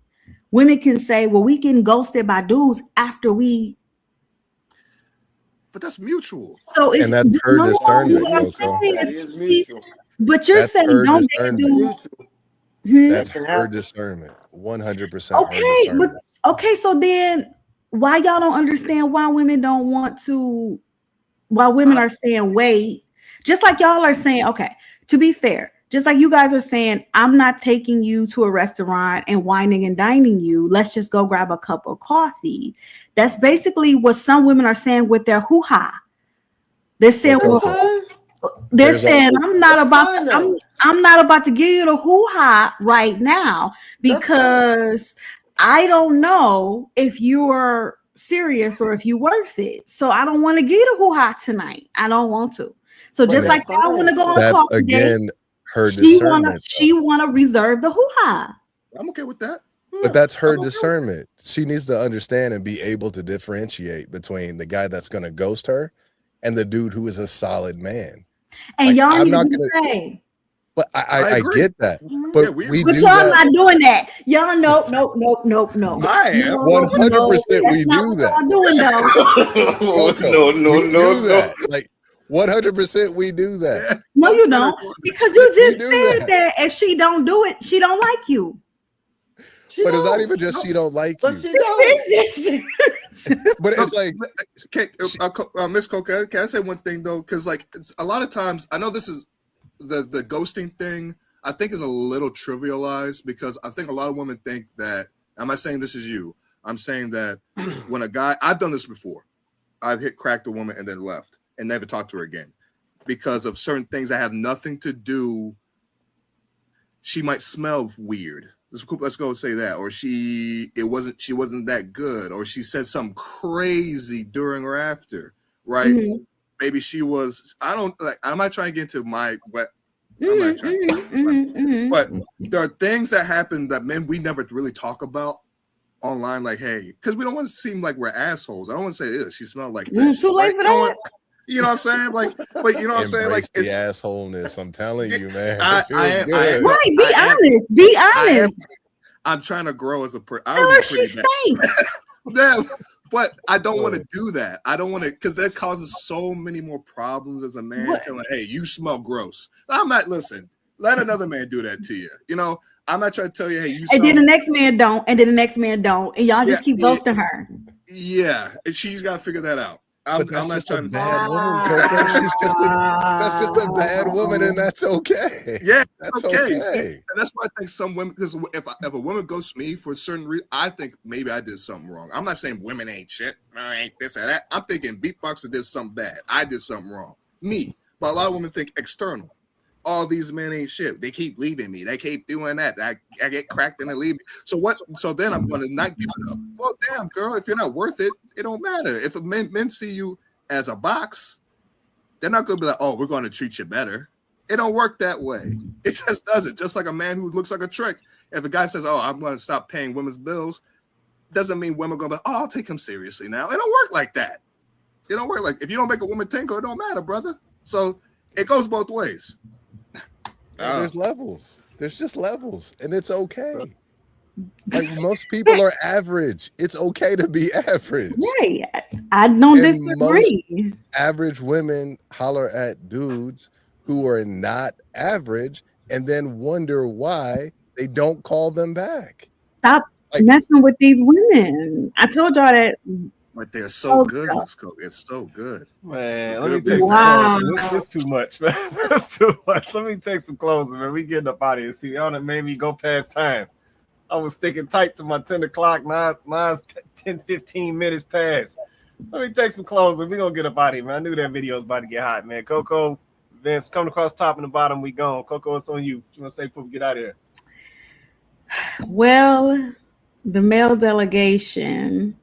women can say, well, we getting ghosted by dudes after we. But that's mutual. So it's, and that's her discernment. That is mutual. But you're saying don't do. That's her discernment. 100%. Okay, okay. So then, why y'all don't understand why women don't want to? Why women are saying wait, just like y'all are saying. Okay, to be fair, just like you guys are saying, I'm not taking you to a restaurant and wining and dining you. Let's just go grab a cup of coffee. That's basically what some women are saying with their hoo-ha. They're saying, I'm not about to give you the hoo-ha right now, because I don't know if you're serious or if you're worth it. So I don't want to give you the hoo-ha tonight. I don't want to. So just like I want to go on a coffee date, her discernment. She want to reserve the hoo-ha. I'm okay with that. But that's her discernment. She needs to understand and be able to differentiate between the guy that's going to ghost her and the dude who is a solid man. And y'all need to be the same. But I get that. But y'all not doing that. Y'all no. I am 100%. We do that. No. Like 100%, we do that. No, you don't, because you just said that if she don't do it, she don't like you. But it's not even just she don't like you. But it's like, Miss Coca, can I say one thing though? Because like a lot of times, I know this is the ghosting thing. I think is a little trivialized, because I think a lot of women think that. I'm not saying this is you. I'm saying that when a guy, I've done this before. I've cracked a woman and then left and never talked to her again because of certain things that have nothing to do. She might smell weird. Let's go say that, or she wasn't that good, or she said something crazy during or after, right? Mm-hmm. Maybe she was. I'm not trying to get into my what. But there are things that happen that men we never really talk about online, like, hey, because we don't want to seem like we're assholes. I don't want to say she smelled like fish. Too late for that. You know what I'm saying? Like, but you know what I'm saying? Like, the assholeness. I'm telling you, man. Be honest. I'm trying to grow as a person. Tell her she stinks. Yeah, but I don't want to do that. I don't want to, because that causes so many more problems as a man. Telling, hey, you smell gross. I'm not. Listen, let another man do that to you. You know, I'm not trying to tell you, hey, you. And then the next man don't, and then the next man don't, and y'all just keep ghosting her. Yeah, and she's got to figure that out. I'm not trying to. Bad woman, that's just a bad woman, and that's okay. Yeah, that's okay. And that's why I think some women, because if a woman ghosts me for a certain reason, I think maybe I did something wrong. I'm not saying women ain't shit, ain't this or that. I'm thinking Beatboxer did something bad. I did something wrong. Me, but a lot of women think external. All these men ain't shit. They keep leaving me. They keep doing that. I get cracked and they leave me. So what? So then I'm going to not give it up. Well, damn, girl, if you're not worth it, it don't matter. If men see you as a box, they're not going to be like, oh, we're going to treat you better. It don't work that way. It just doesn't. Just like a man who looks like a trick. If a guy says, oh, I'm going to stop paying women's bills, doesn't mean women are going to be, oh, I'll take him seriously now. It don't work like that. It don't work like, if you don't make a woman tingle, it don't matter, brother. So it goes both ways. There's levels. There's just levels, and it's okay. Like most people are average. It's okay to be average. Right. I don't And disagree. Average women holler at dudes who are not average and then wonder why they don't call them back. Stop messing with these women. I told y'all that. But they're so good, Miss Coke. It's so good. Man, let Good me take some Wow. closing. It's too much, man. It's too much. Let me take some closing, man. We getting up out of here. See, y'all done made me go past time. I was sticking tight to my 10 o'clock. Now it's 10, 15 minutes past. Let me take some closing. We're going to get up out of here, man. I knew that video was about to get hot, man. Coco, Vince, coming across top and the bottom. We gone. Coco, it's on you. What you want to say before we get out of here? Well, the male delegation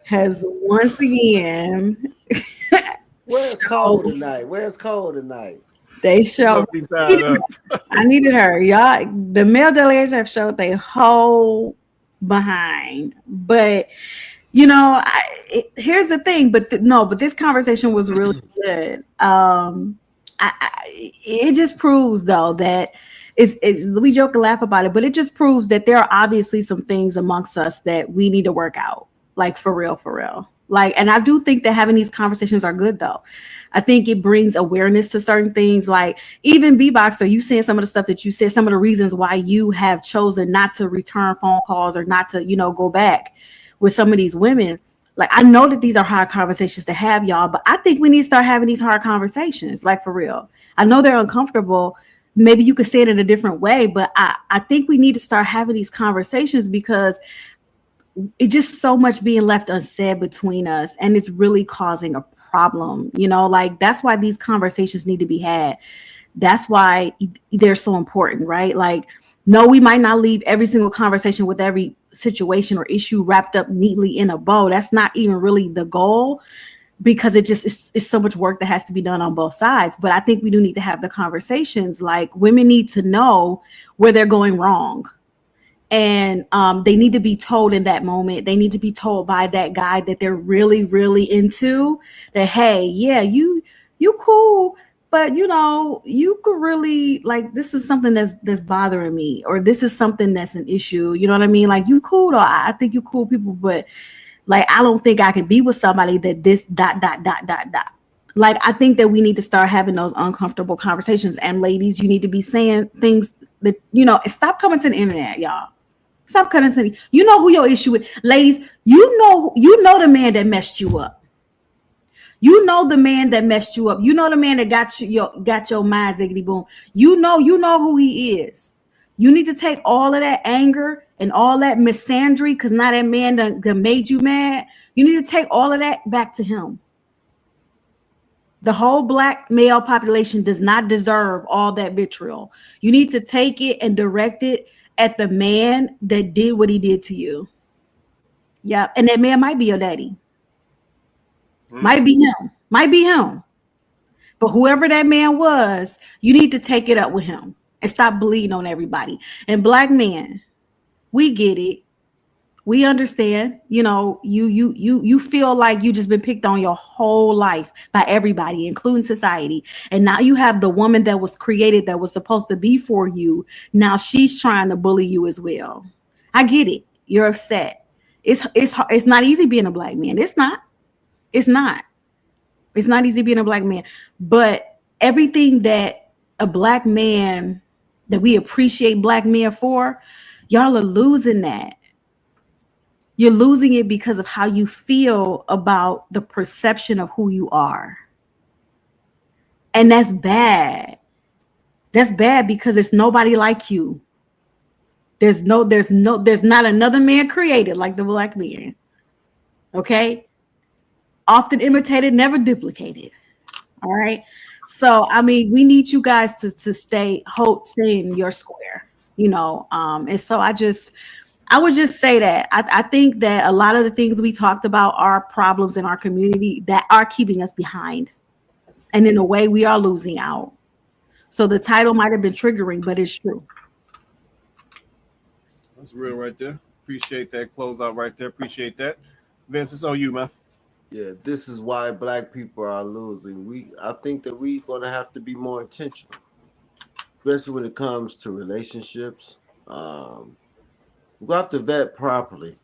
has once again. Where's Cole tonight? Where's Cole tonight? They showed. I needed her. Y'all, the male delegation have showed they whole behind. But you know, here's the thing. But this conversation was really good. It just proves though that we joke and laugh about it, but it just proves that there are obviously some things amongst us that we need to work out. Like for real. Like, and I do think that having these conversations are good though. I think it brings awareness to certain things. Like even B-Boxer, you saying some of the stuff that you said, some of the reasons why you have chosen not to return phone calls or not to, go back with some of these women. Like, I know that these are hard conversations to have, y'all, but I think we need to start having these hard conversations, like for real. I know they're uncomfortable. Maybe you could say it in a different way, but I think we need to start having these conversations because it's just so much being left unsaid between us, and it's really causing a problem. Like that's why these conversations need to be had. That's why they're so important, right? Like, no, we might not leave every single conversation with every situation or issue wrapped up neatly in a bow. That's not even really the goal, because it's so much work that has to be done on both sides. But I think we do need to have the conversations. Like, women need to know where they're going wrong. And they need to be told in that moment. They need to be told by that guy that they're really, really into that, hey, yeah, you cool, but you could really, like, this is something that's bothering me, or this is something that's an issue. You know what I mean? Like, you cool, though. I think you cool people, but like, I don't think I can be with somebody that this ... Like, I think that we need to start having those uncomfortable conversations. And ladies, you need to be saying things that, stop coming to the internet, y'all. Stop coming to you know who your issue is. Ladies, you know the man that messed you up. You know the man that messed you up. You know the man that got your mind ziggity boom. You know who he is. You need to take all of that anger and all that misandry, because now that man that made you mad, you need to take all of that back to him. The whole black male population does not deserve all that vitriol. You need to take it and direct it at the man that did what he did to you. Yeah. And that man might be your daddy. Might be him. But whoever that man was, you need to take it up with him and stop bleeding on everybody. And black men, we get it. We understand, you feel like you just been picked on your whole life by everybody, including society. And now you have the woman that was created, that was supposed to be for you. Now she's trying to bully you as well. I get it. You're upset. It's not easy being a black man. It's not easy being a black man, but everything that a black man, that we appreciate black men for, y'all are losing that. You're losing it because of how you feel about the perception of who you are. And that's bad. That's bad, because it's nobody like you. There's not another man created like the black man. Okay? Often imitated, never duplicated. All right. So, I mean, we need you guys to stay in your square, and so I would just say that I think that a lot of the things we talked about are problems in our community that are keeping us behind. And in a way, we are losing out. So the title might have been triggering, but it's true. That's real right there. Appreciate that closeout right there. Appreciate that. Vince, it's on you, man. Yeah, this is why black people are losing. I think that we're going to have to be more intentional, especially when it comes to relationships. We have to vet properly.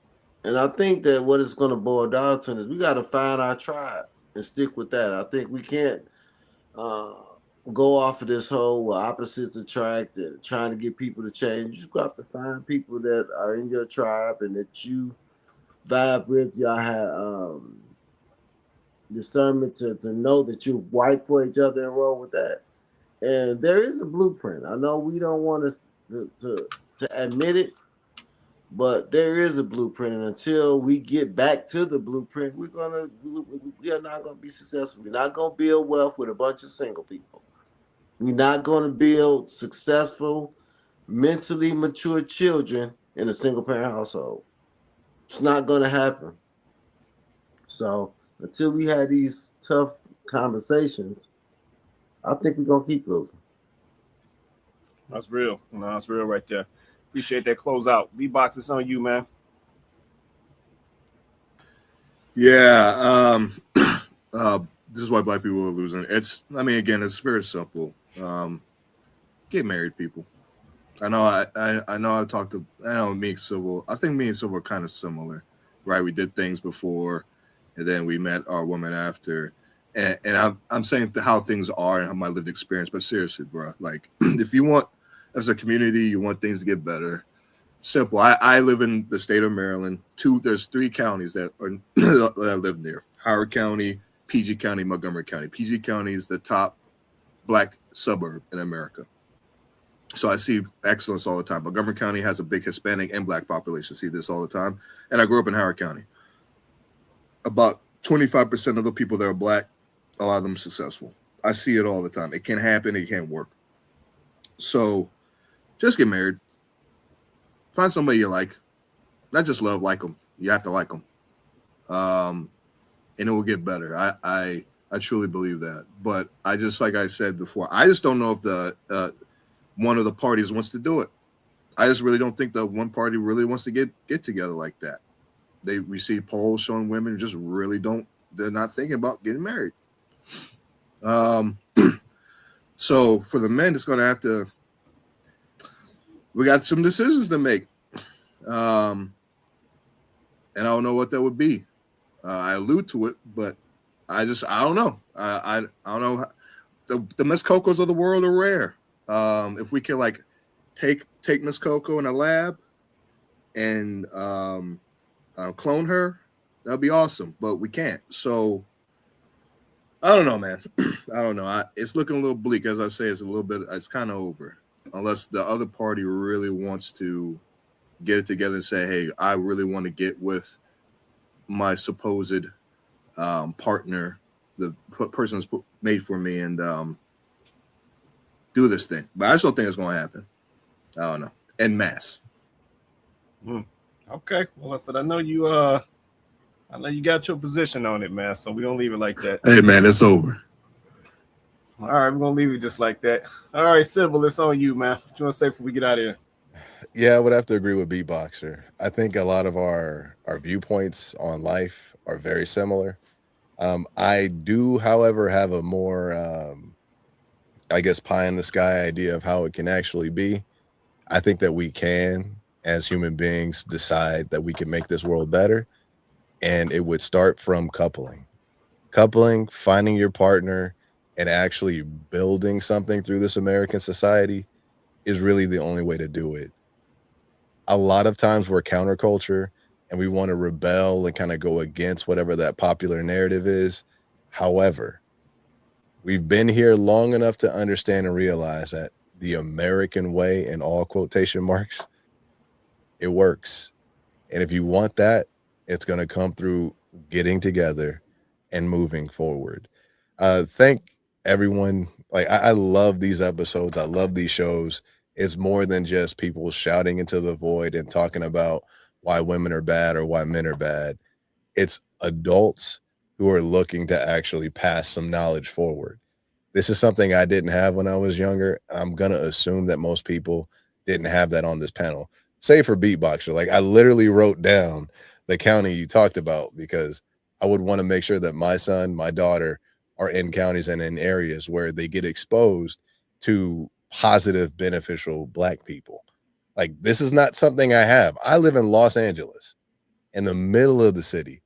And I think that what it's going to boil down to is we got to find our tribe and stick with that. I think we can't uh, go off of this whole opposites attract and trying to get people to change. You just have to find people that are in your tribe and that you vibe with. Y'all have discernment to know that you're right for each other and roll with that. And there is a blueprint. I know we don't want us to admit it, but there is a blueprint, and until we get back to the blueprint, we are not gonna be successful. We're not gonna build wealth with a bunch of single people. We're not gonna build successful, mentally mature children in a single parent household. It's not gonna happen. So until we have these tough conversations, I think we're gonna keep losing. That's real. That's real right there. Appreciate that closeout. B-Box, it's on you, man. Yeah. This is why black people are losing. Again, it's very simple. Get married, people. I know me and Civil. I think me and Civil are kind of similar, right? We did things before, and then we met our woman after. And I'm saying how things are and how my lived experience. But seriously, bro, like if you want, as a community, you want things to get better. Simple. I live in the state of Maryland. There's 3 counties that I live near: Howard County, PG County, Montgomery County. PG County is the top black suburb in America. So I see excellence all the time. Montgomery County has a big Hispanic and black population. I see this all the time. And I grew up in Howard County. About 25% of the people that are black, a lot of them successful. I see it all the time. It can happen. It can't work. So just get married. Find somebody you like. Not just love, like them. You have to like them. And it will get better. I truly believe that. But like I said before, I just don't know if the one of the parties wants to do it. I just really don't think that one party really wants to get together like that. We see polls showing women just really they're not thinking about getting married. So for the men, it's going to have to, we got some decisions to make. And I don't know what that would be. I allude to it, but I don't know. I don't know. The Miss Cocos of the world are rare. If we can like take Miss Coco in a lab and clone her, that'd be awesome. But we can't. So I don't know, man. I don't know. It's looking a little bleak, as I say. It's kind of over, unless the other party really wants to get it together and say, "Hey, I really want to get with my supposed partner, the person that's made for me, and do this thing." But I just don't think it's going to happen. I don't know. En masse. Okay. Well, I said I know you got your position on it, man. So we're gonna leave it like that. Hey, man, it's over. All right, we're gonna leave it just like that. All right, Civil, it's on you, man. What you want to say before we get out of here? Yeah, I would have to agree with Beatboxer. I think a lot of our viewpoints on life are very similar. I do, however, have a more, I guess, pie in the sky idea of how it can actually be. I think that we can, as human beings, decide that we can make this world better. And it would start from coupling, finding your partner, and actually building something through this American society is really the only way to do it. A lot of times we're counterculture and we want to rebel and kind of go against whatever that popular narrative is. However, we've been here long enough to understand and realize that the American way, in all quotation marks, it works. And if you want that, it's going to come through getting together and moving forward. Thank everyone. Like, I love these episodes. I love these shows. It's more than just people shouting into the void and talking about why women are bad or why men are bad. It's adults who are looking to actually pass some knowledge forward. This is something I didn't have when I was younger. I'm going to assume that most people didn't have that on this panel. Save for Beatboxer. Like, I literally wrote down the county you talked about because I would want to make sure that my son, my daughter are in counties and in areas where they get exposed to positive, beneficial Black people. Like, this is not something I have. I live in Los Angeles, in the middle of the city,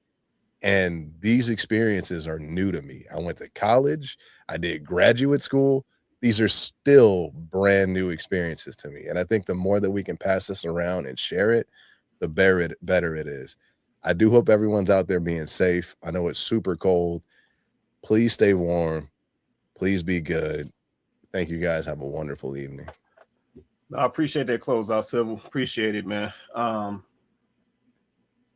and these experiences are new to me. I went to college. I did graduate school. These are still brand new experiences to me. And I think the more that we can pass this around and share it, the better it is. I do hope everyone's out there being safe. I know it's super cold. Please stay warm. Please be good. Thank you guys. Have a wonderful evening. I appreciate that closeout, Civil. Appreciate it, man.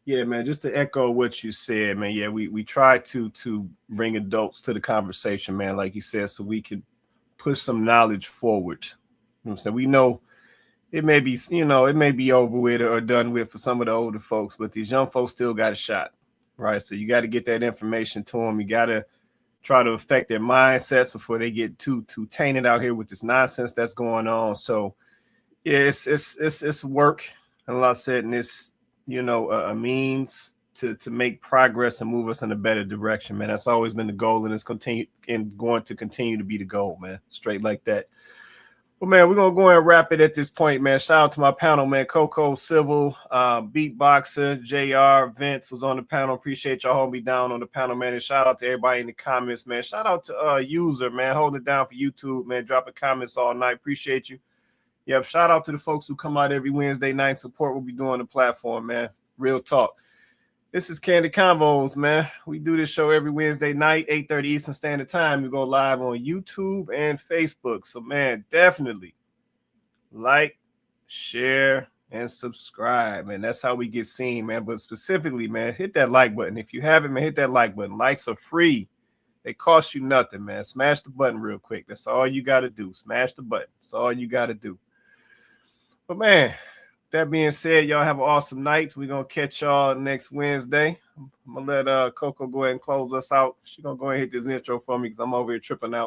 Yeah, man, just to echo what you said, man. Yeah, we try to bring adults to the conversation, man, like you said, so we can push some knowledge forward. You know what I'm saying? We know it may be, it may be over with or done with for some of the older folks, but these young folks still got a shot, right? So you got to get that information to them. You got to try to affect their mindsets before they get too tainted out here with this nonsense that's going on. So yeah, it's work, and like I said, and it's a means to make progress and move us in a better direction, man. That's always been the goal, and it's going to continue to be the goal, man. Straight like that. Well, man, we're gonna go and wrap it at this point, man. Shout out to my panel, man. Coco, Civil, Beatboxer, JR, Vince was on the panel. Appreciate y'all holding me down on the panel, man. And shout out to everybody in the comments, man. Shout out to User, man, holding it down for YouTube, man. Dropping comments all night. Appreciate you. Yep, shout out to the folks who come out every Wednesday night and support what we do on the platform, man. Real talk. This is Kandid Konvos, man. We do this show every Wednesday night, 8:30 Eastern Standard Time. We go live on YouTube and Facebook. So, man, definitely like, share, and subscribe, man. That's how we get seen, man. But specifically, man, hit that like button. If you haven't, man, hit that like button. Likes are free. They cost you nothing, man. Smash the button real quick. That's all you got to do. Smash the button. That's all you got to do. But, man, that being said, y'all have an awesome night. We're going to catch y'all next Wednesday. I'm going to let Coco go ahead and close us out. She's going to go ahead and hit this intro for me because I'm over here tripping out.